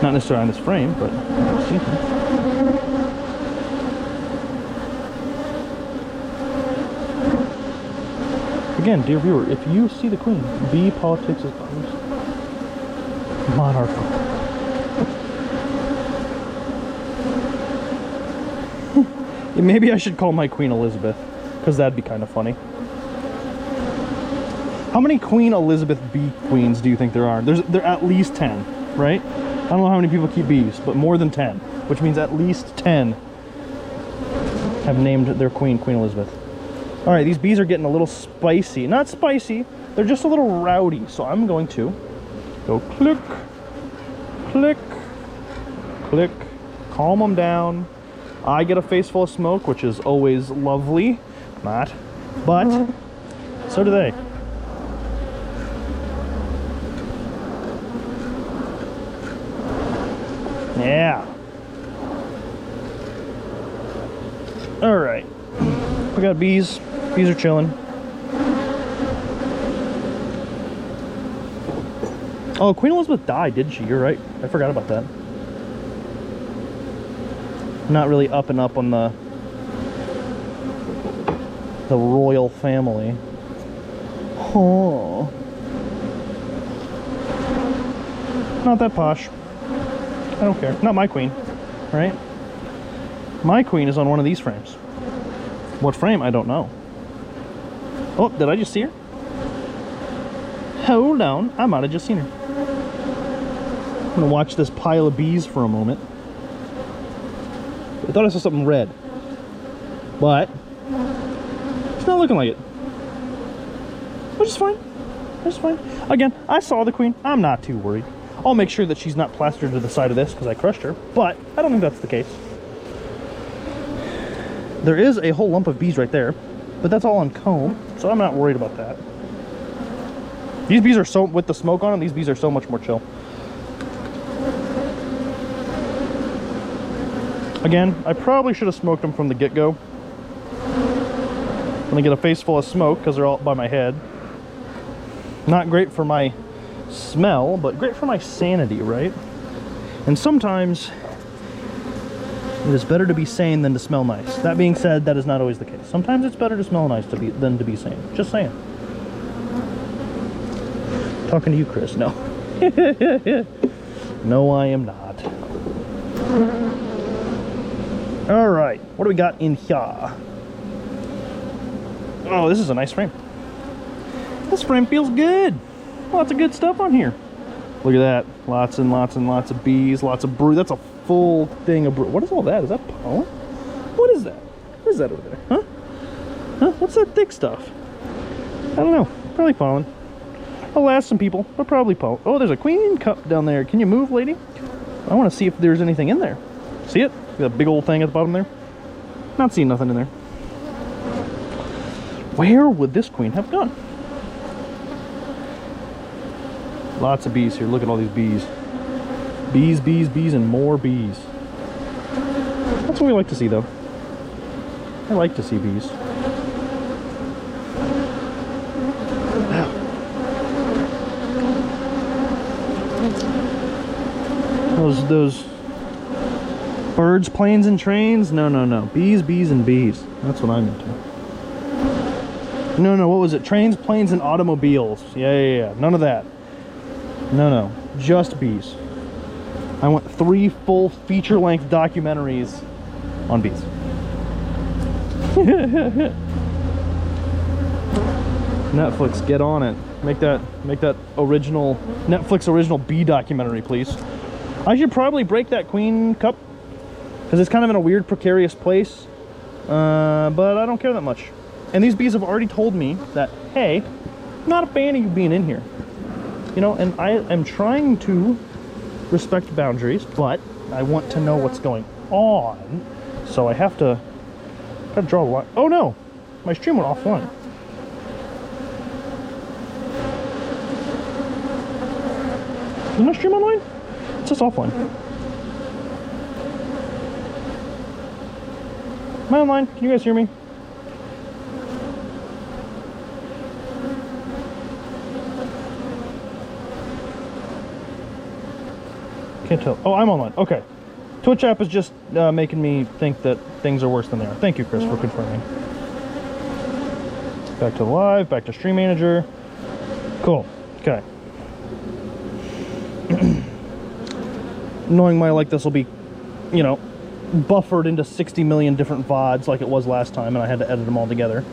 Not necessarily on this frame, but I've seen her. Again, dear viewer, if you see the queen, B politics is monarch. Maybe I should call my Queen Elizabeth, because that'd be kind of funny. How many Queen Elizabeth bee queens do you think there are? There are at least 10, right? I don't know how many people keep bees, but more than 10, which means at least 10 have named their queen Queen Elizabeth. All right, these bees are getting a little spicy. Not spicy, they're just a little rowdy. So I'm going to go click, click, click, calm them down. I get a face full of smoke, which is always lovely. Not, but so do they. Yeah. All right. We got bees. Bees are chilling. Oh, Queen Elizabeth died, didn't she? You're right. I forgot about that. Not really up and up on the royal family. Oh. Not that posh. I don't care. Not my queen, right? My queen is on one of these frames. What frame? I don't know. Oh, did I just see her? Hold on. I might have just seen her. I'm gonna watch this pile of bees for a moment. I thought I saw something red, but it's not looking like it. Which is fine. Which is fine. Again, I saw the queen. I'm not too worried. I'll make sure that she's not plastered to the side of this because I crushed her, but I don't think that's the case. There is a whole lump of bees right there, but that's all on comb, so I'm not worried about that. These bees are so, with the smoke on them, these bees are so much more chill. Again, I probably should have smoked them from the get-go. When I get a face full of smoke because they're all by my head. Not great for my smell, but great for my sanity, right? And sometimes it is better to be sane than to smell nice. That being said, that is not always the case. Sometimes it's better to smell nice than to be sane. Just saying. Talking to you, Chris. No. No, I am not. All right, what do we got in here? Oh, this is a nice frame. This frame feels good. Lots of good stuff on here. Look at that. Lots and lots and lots of bees, lots of brood. That's a full thing of brood. What is all that? Is that pollen? What is that? What is that over there? Huh? Huh? What's that thick stuff? I don't know. Probably pollen. I'll ask some people, but probably pollen. Oh, there's a queen cup down there. Can you move, lady? I want to see if there's anything in there. See it? Got a big old thing at the bottom there. Not seeing nothing in there. Where would this queen have gone? Lots of bees here. Look at all these bees. Bees, bees, bees, and more bees. That's what we like to see, though. I like to see bees. Those birds, planes, and trains? No, no, no. Bees, bees, and bees. That's what I'm into. No, no, what was it? Trains, planes, and automobiles. Yeah. None of that. No. Just bees. I want 3 full feature-length documentaries on bees. Netflix, get on it. Make that original Netflix original bee documentary, please. I should probably break that queen cup because it's kind of in a weird, precarious place. But I don't care that much. And these bees have already told me that, hey, I'm not a fan of you being in here. You know, and I am trying to respect boundaries, but I want to know what's going on. So I have to draw a line. Oh no, my stream went offline. Is my stream online? It's just offline. Am I online? Can you guys hear me? Can't tell. Oh, I'm online. Okay. Twitch app is just making me think that things are worse than they are. Thank you, Chris, for confirming. Back to live, back to stream manager. Cool. Okay. Knowing my like this will be, you know, buffered into 60 million different VODs like it was last time, and I had to edit them all together.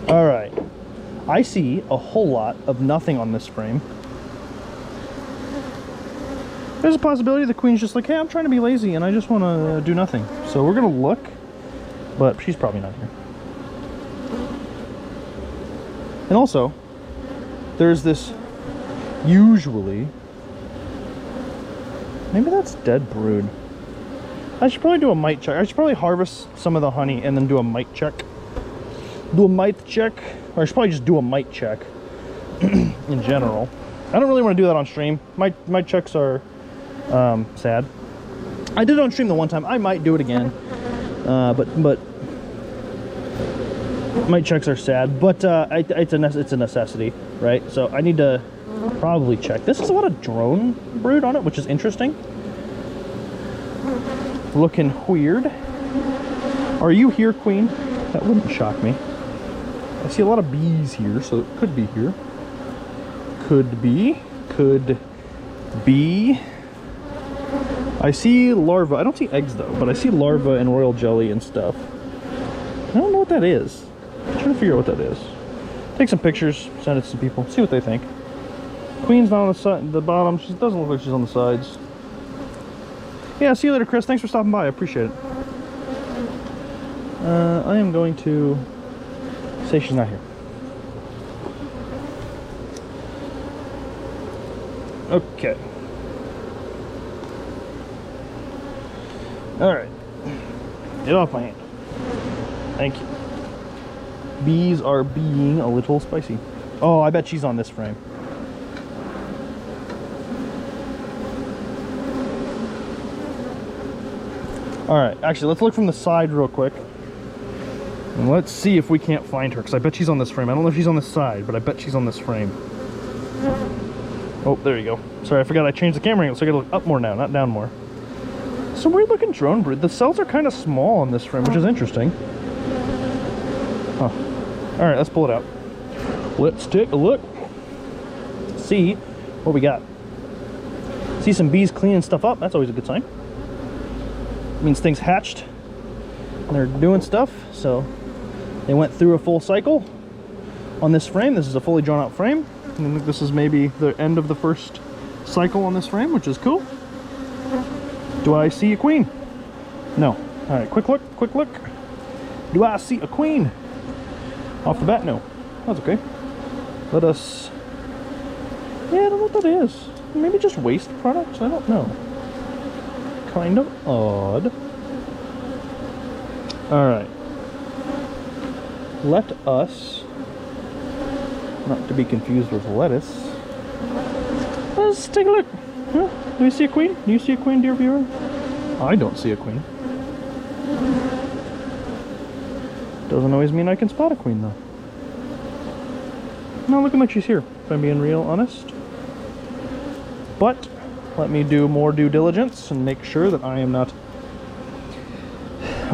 All right. I see a whole lot of nothing on this frame. There's a possibility the queen's just like, hey, I'm trying to be lazy and I just want to do nothing. So we're going to look, but she's probably not here. And also, there's this usually... Maybe that's dead brood. I should probably do a mite check. I should probably harvest some of the honey and then do a mite check. Do a mite check. Or I should probably just do a mite check in general. I don't really want to do that on stream. Mite checks are sad. I did it on stream the one time. I might do it again. But mite checks are sad. But it's a necessity, right? So I need to probably check. This is a lot of drone brood on it, which is interesting. Looking weird. Are you here, Queen? That wouldn't shock me. I see a lot of bees here, so it could be here. Could be. Could be. I see larvae. I don't see eggs, though, but I see larvae and royal jelly and stuff. I don't know what that is. I'm trying to figure out what that is. Take some pictures, send it to some people, see what they think. Queen's not on the side, the bottom. She doesn't look like she's on the sides. Yeah, see you later, Chris. Thanks for stopping by. I appreciate it. I am going to say she's not here. Okay. Alright. Get off my hand. Thank you. Bees are being a little spicy. Oh, I bet she's on this frame. Alright, actually, let's look from the side real quick. And let's see if we can't find her, because I bet she's on this frame. I don't know if she's on this side, but I bet she's on this frame. Oh, there you go. Sorry, I forgot I changed the camera angle, so I gotta look up more now, not down more. Some weird looking drone brood. The cells are kind of small on this frame, which is interesting. Huh. Alright, let's pull it out. Let's take a look. See what we got. See some bees cleaning stuff up. That's always a good sign. It means things hatched and they're doing stuff. So they went through a full cycle on this frame. This is a fully drawn out frame. And I think this is maybe the end of the first cycle on this frame, which is cool. Do I see a queen? No. All right, quick look, quick look. Do I see a queen? Off the bat, no. That's okay. Let us... Yeah, I don't know what that is. Maybe just waste products? I don't know. Kind of odd. Alright. Let us... Not to be confused with lettuce. Let's take a look. Huh? Do we see a queen? Do you see a queen, dear viewer? I don't see a queen. Doesn't always mean I can spot a queen, though. Not looking like she's here, if I'm being real honest. But let me do more due diligence and make sure that I am not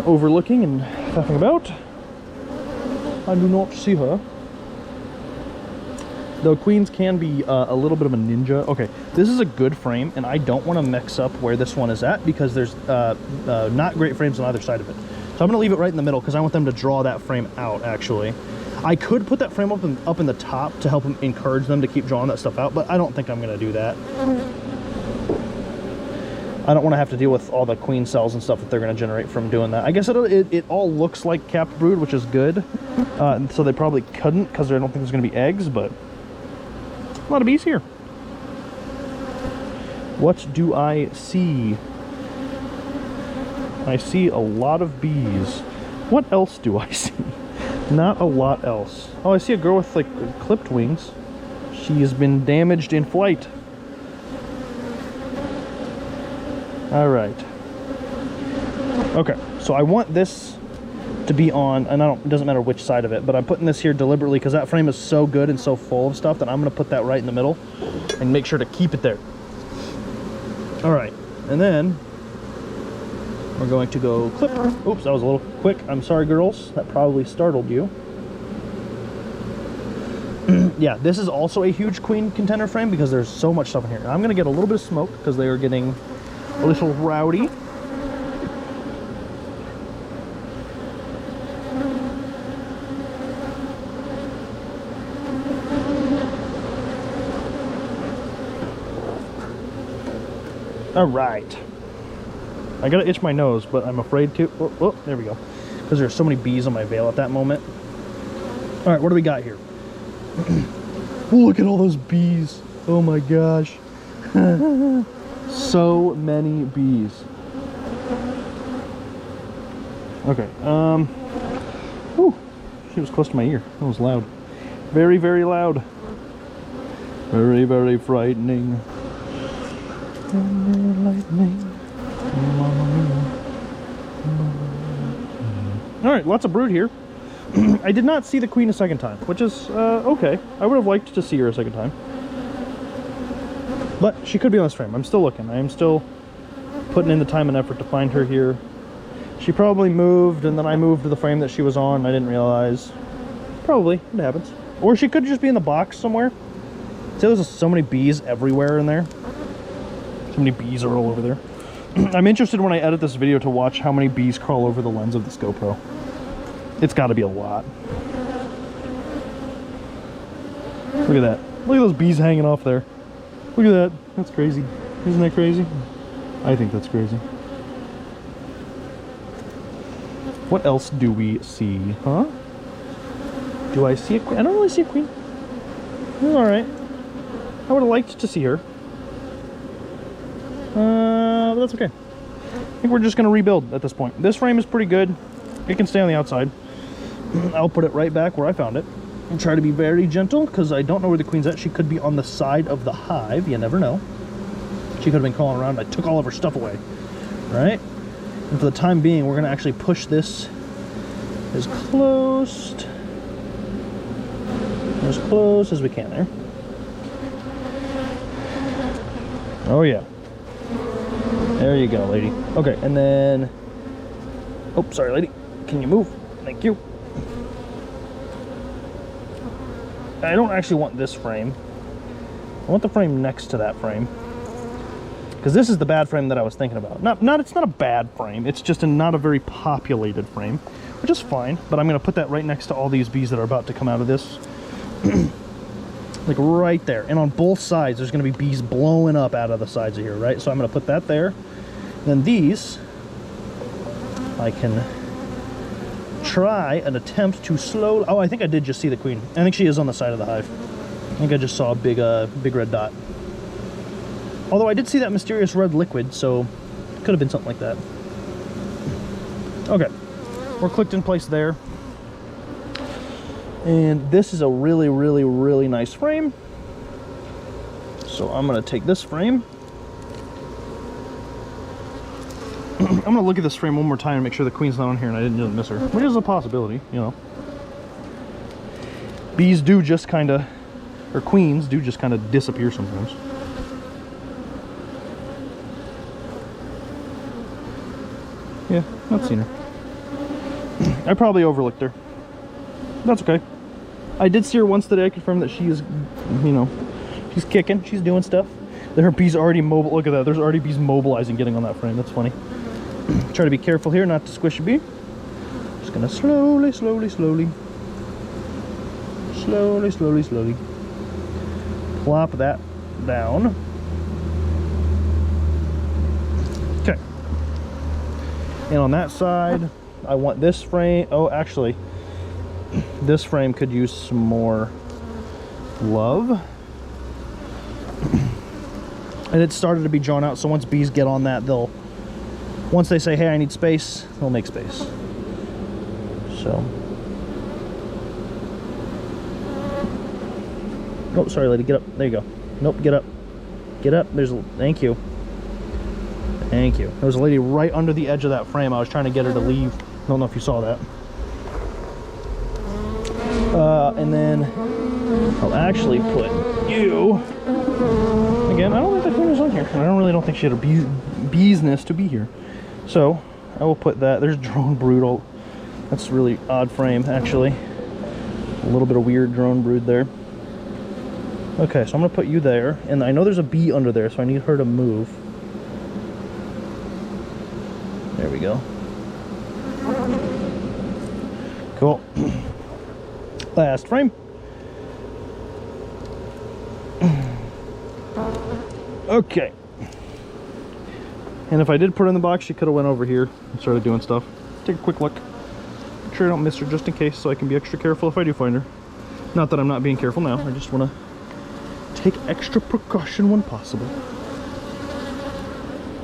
overlooking and faffing about. I do not see her. Though queens can be a little bit of a ninja. Okay, this is a good frame, and I don't want to mix up where this one is at because there's not great frames on either side of it. So I'm going to leave it right in the middle because I want them to draw that frame out, actually. I could put that frame up in the top to help them encourage them to keep drawing that stuff out, but I don't think I'm going to do that. I don't want to have to deal with all the queen cells and stuff that they're going to generate from doing that. I guess it all looks like capped brood, which is good. So they probably couldn't because I don't think there's going to be eggs, but a lot of bees here. What do I see? I see a lot of bees. What else do I see? Not a lot else. Oh, I see a girl with like clipped wings. She has been damaged in flight. All right. Okay, so I want this to be on, and it doesn't matter which side of it, but I'm putting this here deliberately because that frame is so good and so full of stuff that I'm going to put that right in the middle and make sure to keep it there. All right, and then we're going to go clip. Oops, that was a little quick. I'm sorry, girls. That probably startled you. Yeah, this is also a huge queen contender frame because there's so much stuff in here. I'm going to get a little bit of smoke because they are getting a little rowdy. All right. I gotta itch my nose, but I'm afraid to. Oh, oh, there we go. Because there's so many bees on my veil at that moment. All right, what do we got here? Oh, look at all those bees. Oh my gosh. So many bees. Okay. Whew. She was close to my ear. That was loud. Very, very loud. Very, very frightening. Alright, lots of brood here. I did not see the queen a second time, which is okay. I would have liked to see her a second time. But she could be on this frame. I'm still looking. I am still putting in the time and effort to find her here. She probably moved, and then I moved to the frame that she was on, and I didn't realize. Probably. It happens. Or she could just be in the box somewhere. See, there's so many bees everywhere in there. So many bees are all over there. I'm interested when I edit this video to watch how many bees crawl over the lens of this GoPro. It's got to be a lot. Look at that. Look at those bees hanging off there. Look at that. That's crazy. Isn't that crazy? I think that's crazy. What else do we see? Huh? Do I see a queen? I don't really see a queen. Alright. I would have liked to see her. But that's okay. I think we're just going to rebuild at this point. This frame is pretty good. It can stay on the outside. I'll put it right back where I found it. And try to be very gentle, because I don't know where the queen's at. She could be on the side of the hive. You never know. She could have been crawling around. I took all of her stuff away. Right? And for the time being, we're going to actually push this as close as we can there. Oh yeah. There you go, lady. Okay, and then... Oh, sorry, lady. Can you move? Thank you. I don't actually want this frame. I want the frame next to that frame. Because this is the bad frame that I was thinking about. It's not a bad frame. It's just not a very populated frame, which is fine. But I'm going to put that right next to all these bees that are about to come out of this. Like right there. And on both sides, there's going to be bees blowing up out of the sides of here, right? So I'm going to put that there. Then these, I can try an attempt to slow... Oh, I think I did just see the queen. I think she is on the side of the hive. I think I just saw a big red dot. Although I did see that mysterious red liquid, so it could have been something like that. Okay. We're clicked in place there. And this is a really, really, really nice frame. So I'm going to take this frame. I'm going to look at this frame one more time and make sure the queen's not on here and I didn't just miss her. Which is a possibility, you know. Bees do just kind of, or queens do just kind of disappear sometimes. Yeah, I've seen her. I probably overlooked her. That's okay. I did see her once today. I confirmed that she is, you know, she's kicking. She's doing stuff. Her bees already mobile. Look at that. There's already bees mobilizing, getting on that frame. That's funny. Try to be careful here, not to squish a bee. Just gonna slowly plop that down. Okay. And on that side, I want this frame. Oh, actually, this frame could use some more love. And it started to be drawn out, so once bees get on that, once they say, hey, I need space, they'll make space. So. Oh, sorry, lady, get up. There you go. Nope, get up. Get up. Thank you. Thank you. There was a lady right under the edge of that frame. I was trying to get her to leave. I don't know if you saw that. And then I'll actually put you. Again, I don't think the queen was on here. And I don't think she had a bee's nest to be here. So I will put that. There's drone brood. That's a really odd frame, actually. A little bit of weird drone brood there. Okay, so I'm gonna put you there, and I know there's a bee under there, so I need her to move. There we go. Cool. Last frame. Okay. And if I did put her in the box, she could have went over here and started doing stuff. Take a quick look. Make sure I don't miss her just in case, so I can be extra careful if I do find her. Not that I'm not being careful now, I just want to take extra precaution when possible.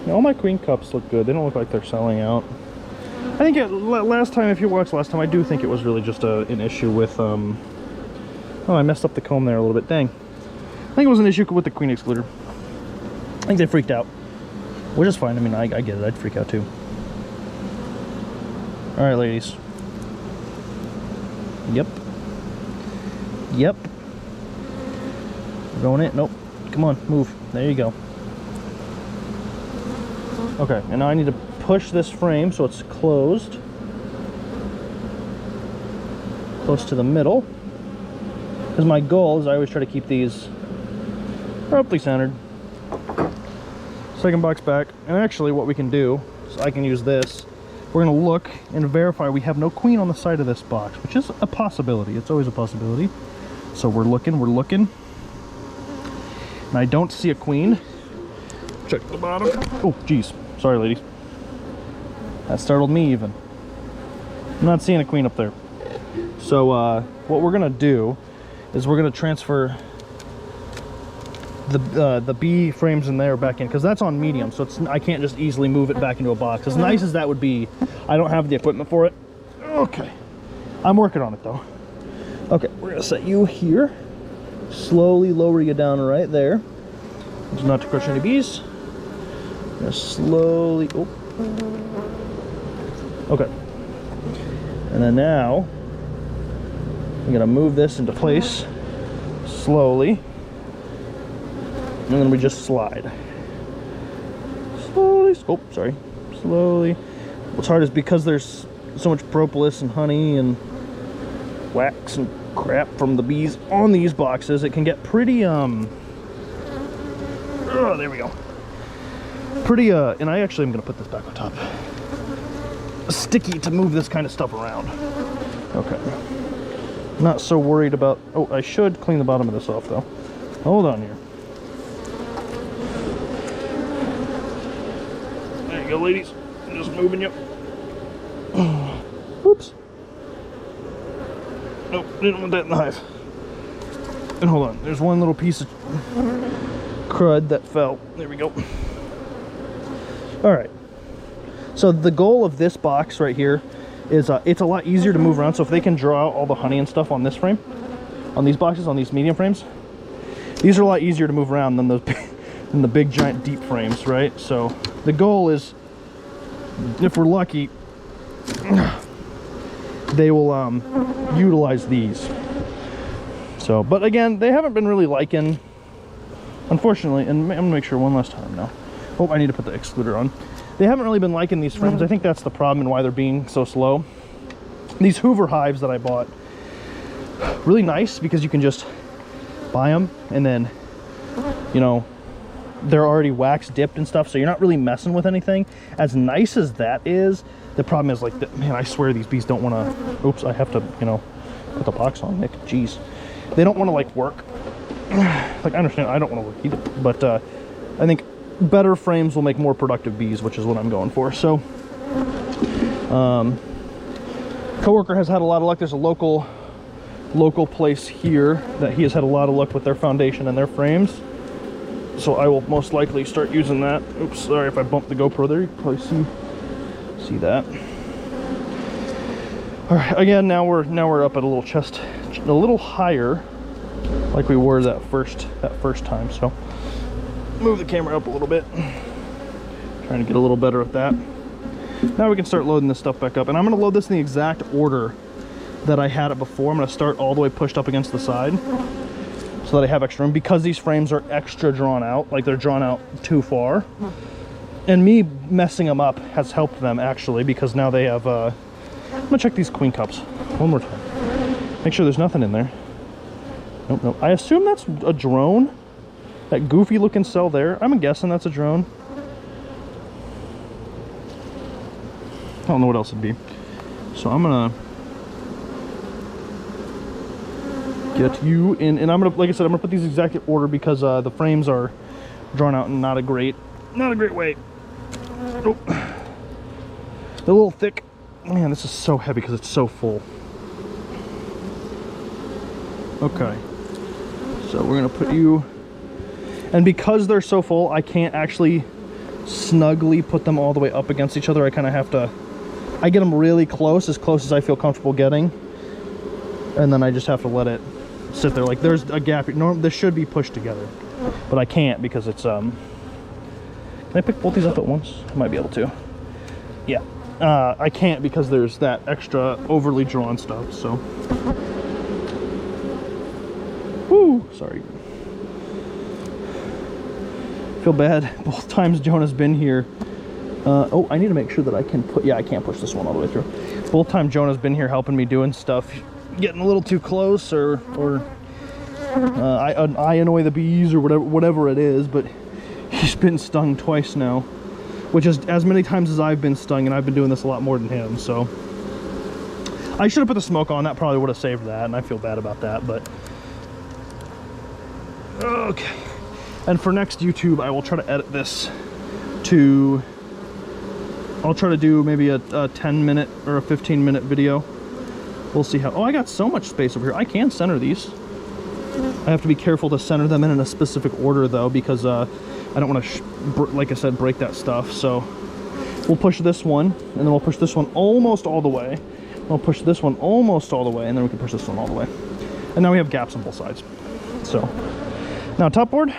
Now, all my queen cups look good. They don't look like they're selling out. I think last time, if you watched last time, I do think it was really just an issue with, oh, I messed up the comb there a little bit. Dang. I think it was an issue with the queen excluder. I think they freaked out, which is fine. I mean, I get it. I'd freak out too. All right, ladies. Yep. Yep. We're going in. Nope. Come on, move. There you go. Okay, and now I need to push this frame so it's closed. Close to the middle. Because my goal is I always try to keep these roughly centered. Second box back. And actually what we can do, so I can use this, we're going to look and verify we have no queen on the side of this box, which is a possibility. It's always a possibility. So we're looking. And I don't see a queen. Check the bottom. Oh, geez. Sorry, ladies. That startled me even. I'm not seeing a queen up there. So what we're going to do is we're going to transfer the B frames in there back in, because that's on medium, so I can't just easily move it back into a box. As nice as that would be, I don't have the equipment for it. Okay, I'm working on it though. Okay, we're gonna set you here, slowly lower you down right there, just not to crush any bees. Just slowly, oh, okay, and then now I'm gonna move this into place slowly. And then we just slide. Slowly, oh, sorry. Slowly. What's hard is because there's so much propolis and honey and wax and crap from the bees on these boxes, it can get pretty, oh, there we go. Pretty, and I actually am gonna put this back on top. Sticky to move this kind of stuff around. Okay. Not so worried about, oh, I should clean the bottom of this off though. Hold on here. Go, ladies. I'm just moving you. Whoops. Nope, didn't want that in the hive. And hold on, there's one little piece of crud that fell. There we go. All right. So the goal of this box right here is it's a lot easier to move around. So if they can draw out all the honey and stuff on this frame, on these boxes, on these medium frames, these are a lot easier to move around than those than the big giant deep frames, right? So the goal is, if we're lucky, they will utilize these. So, but again, they haven't been really liking, unfortunately, and I'm gonna make sure one last time now. Oh, I need to put the excluder on. They haven't really been liking these frames. I think that's the problem and why they're being so slow. These Hoover hives that I bought, really nice because you can just buy them and then, you know, they're already wax dipped and stuff, so you're not really messing with anything. As nice as that is, the problem is, like, man, I swear these bees don't want to, oops, I have to, you know, put the box on, Nick, jeez. They don't want to, like, work. Like, I understand, I don't want to work either, but I think better frames will make more productive bees, which is what I'm going for. So, coworker has had a lot of luck. There's a local place here that he has had a lot of luck with their foundation and their frames. So I will most likely start using that. Oops, sorry if I bumped the GoPro there. You can probably see that. All right, again, now we're up at a little chest, a little higher, like we were that first time. So move the camera up a little bit. Trying to get a little better at that. Now we can start loading this stuff back up. And I'm going to load this in the exact order that I had it before. I'm going to start all the way pushed up against the side so that I have extra room, because these frames are extra drawn out, like they're drawn out too far. And me messing them up has helped them, actually, because now they have, I'm going to check these queen cups one more time. Make sure there's nothing in there. Nope, nope. I assume that's a drone. That goofy looking cell there. I'm guessing that's a drone. I don't know what else it'd be. So I'm gonna get you in, and I'm gonna, like I said, I'm gonna put these exact in order because the frames are drawn out in not a great way. Nope. They're a little thick. Man, this is so heavy because it's so full. Okay. So we're gonna put you, and because they're so full, I can't actually snugly put them all the way up against each other. I kind of have to, I get them really close as I feel comfortable getting, and then I just have to let it sit there. Like there's a gap. This should be pushed together, but I can't because it's Can I pick both these up at once? I might be able to. Yeah. I can't because there's that extra overly drawn stuff. So. Woo! Sorry. Feel bad. Both times Jonah's been here. Oh, I need to make sure that I can put... Yeah, I can't push this one all the way through. Both times Jonah's been here helping me doing stuff, getting a little too close, or I annoy the bees, or whatever it is, but he's been stung twice now, which is as many times as I've been stung, and I've been doing this a lot more than him, so... I should have put the smoke on. That probably would have saved that, and I feel bad about that, but... Okay. And for next YouTube, I will try to edit this to... I'll try to do maybe a 10-minute or a 15-minute video. We'll see how... Oh, I got so much space over here. I can center these. I have to be careful to center them in a specific order, though, because I don't want to, like I said, break that stuff. So we'll push this one, and then we'll push this one almost all the way. We'll push this one almost all the way, and then we can push this one all the way. And now we have gaps on both sides. So now top board.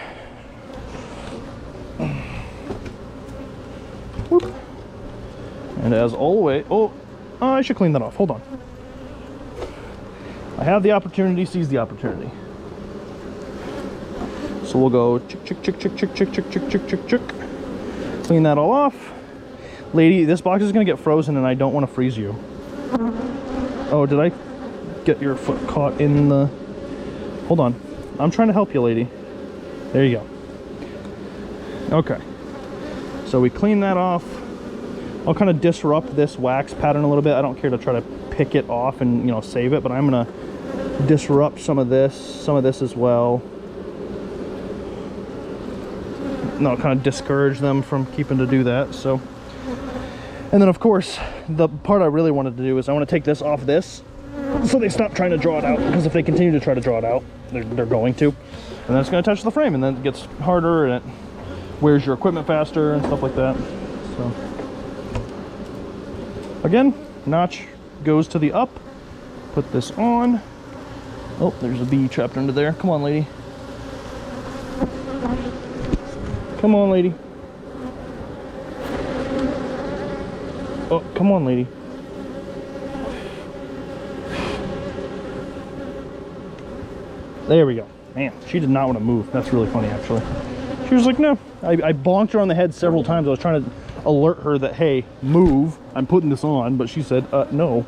Whoop. And as always, oh, I should clean that off. Hold on. I have the opportunity, seize the opportunity. So we'll go chick, chick, chick, chick, chick, chick, chick, chick, chick, chick, chick. Clean that all off. Lady, this box is gonna get frozen and I don't want to freeze you. Oh, did I get your foot caught in the... Hold on. I'm trying to help you, lady. There you go. Okay. So we clean that off. I'll kind of disrupt this wax pattern a little bit. I don't care to try to pick it off and, you know, save it, but I'm gonna disrupt some of this as well. No, kind of discourage them from keeping to do that. So, and then of course, the part I really wanted to do is I want to take this off this, so they stop trying to draw it out, because if they continue to try to draw it out, they're going to, and then it's going to touch the frame, and then it gets harder, and it wears your equipment faster and stuff like that. So, again, notch goes to the up. Put this on. Oh, there's a bee trapped under there. Come on, lady. Come on, lady. Oh, come on, lady. There we go. Man, she did not want to move. That's really funny, actually. She was like, no. I bonked her on the head several times. I was trying to alert her that, hey, move. I'm putting this on. But she said, no.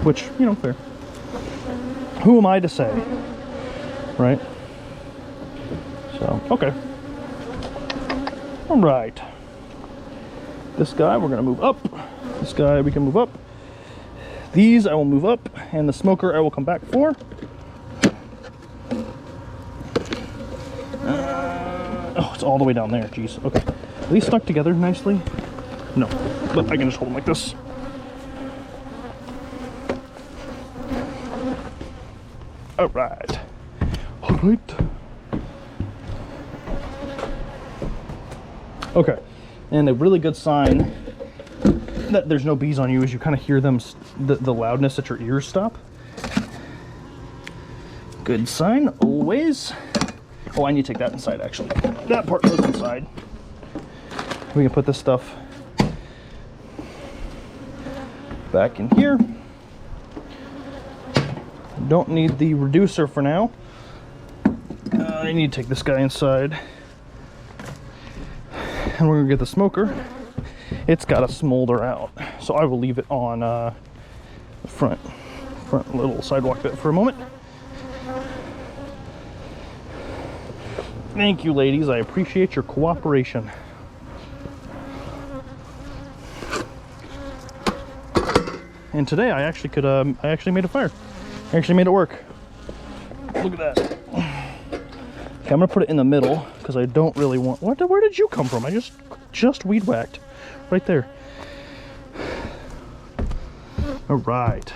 Which, you know, fair. Who am I to say? Right? So, okay. All right. This guy, we're going to move up. This guy, we can move up. These, I will move up. And the smoker, I will come back for. Oh, it's all the way down there. Jeez. Okay. Are these stuck together nicely? No. But I can just hold them like this. All right. All right. Okay. And a really good sign that there's no bees on you is you kind of hear them, the loudness at your ears stop. Good sign, always. Oh, I need to take that inside, actually. That part goes inside. We can put this stuff back in here. Don't need the reducer for now. I need to take this guy inside. And we're gonna get the smoker. It's gotta smolder out. So I will leave it on the front little sidewalk bit for a moment. Thank you, ladies. I appreciate your cooperation. And today I actually could, I actually made a fire. I actually made it work. Look at that. Okay, I'm gonna put it in the middle because I don't really want. Where did you come from? I just weed whacked, right there. All right.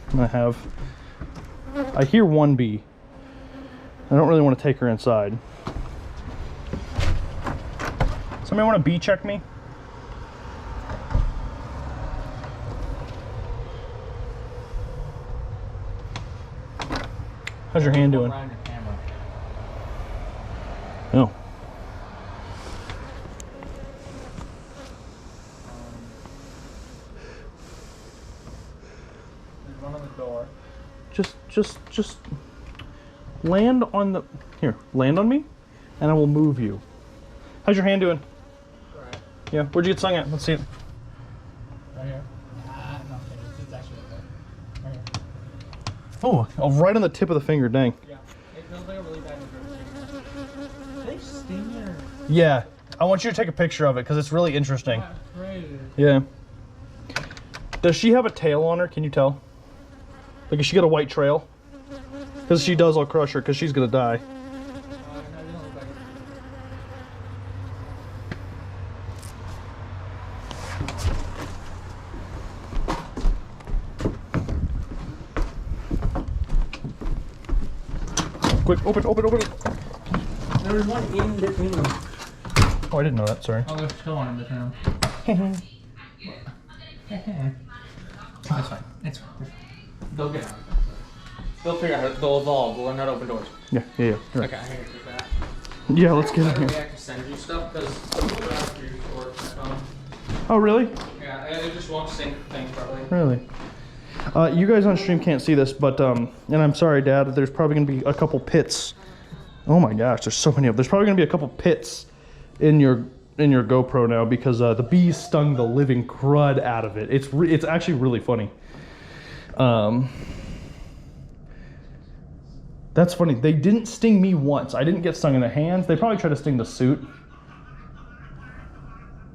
I'm gonna have. I hear one bee. I don't really want to take her inside. Somebody want to bee check me? How's your hand doing? Oh. There's one on the door. Just land on the, here, land on me, and I will move you. How's your hand doing? Right. Yeah, where'd you get stung at? Let's see it. Right here. Nothing. It's actually okay. Right here. Oh, right on the tip of the finger, dang. Yeah. It feels like a really bad injury. Do they sting or? Yeah, I want you to take a picture of it because it's really interesting. That's crazy. Yeah. Does she have a tail on her? Can you tell? Like, does she got a white trail? Because she does, I'll crush her because she's gonna die. No, you don't look like it. Quick, open it. There was one in between them. Oh, I didn't know that, sorry. Oh, there's still one in between them. That's fine. It's fine. They'll get out. They'll figure out. They'll evolve. We'll not open doors. Yeah. Right. Okay, I hear you that. Yeah, let's get in I here. have to send you stuff because the people after you store my phone. Oh, really? Yeah, it just won't sync things properly. Really? You guys on stream can't see this, but, and I'm sorry, Dad, there's probably gonna be a couple pits. Oh my gosh, there's so many of them. There's probably gonna be a couple pits in your GoPro now because the bees stung the living crud out of it. It's actually really funny. That's funny. They didn't sting me once. I didn't get stung in the hands. They probably tried to sting the suit.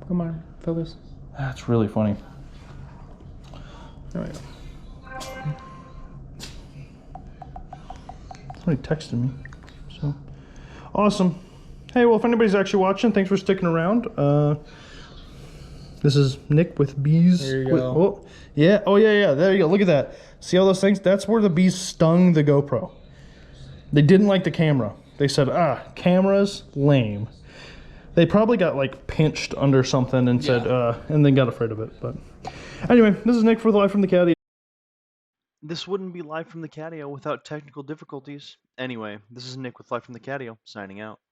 Come on, focus. That's really funny. Oh, yeah. Somebody texted me. So awesome. Hey, well, if anybody's actually watching, thanks for sticking around. This is Nick with bees. There you go. Oh, yeah. Oh, yeah. There you go. Look at that. See all those things? That's where the bees stung the GoPro. They didn't like the camera. They said, camera's lame. They probably got like pinched under something and said, and then got afraid of it. But anyway, this is Nick for Live from the Catio. This wouldn't be Live from the Catio without technical difficulties. Anyway, this is Nick with Live from the Catio, signing out.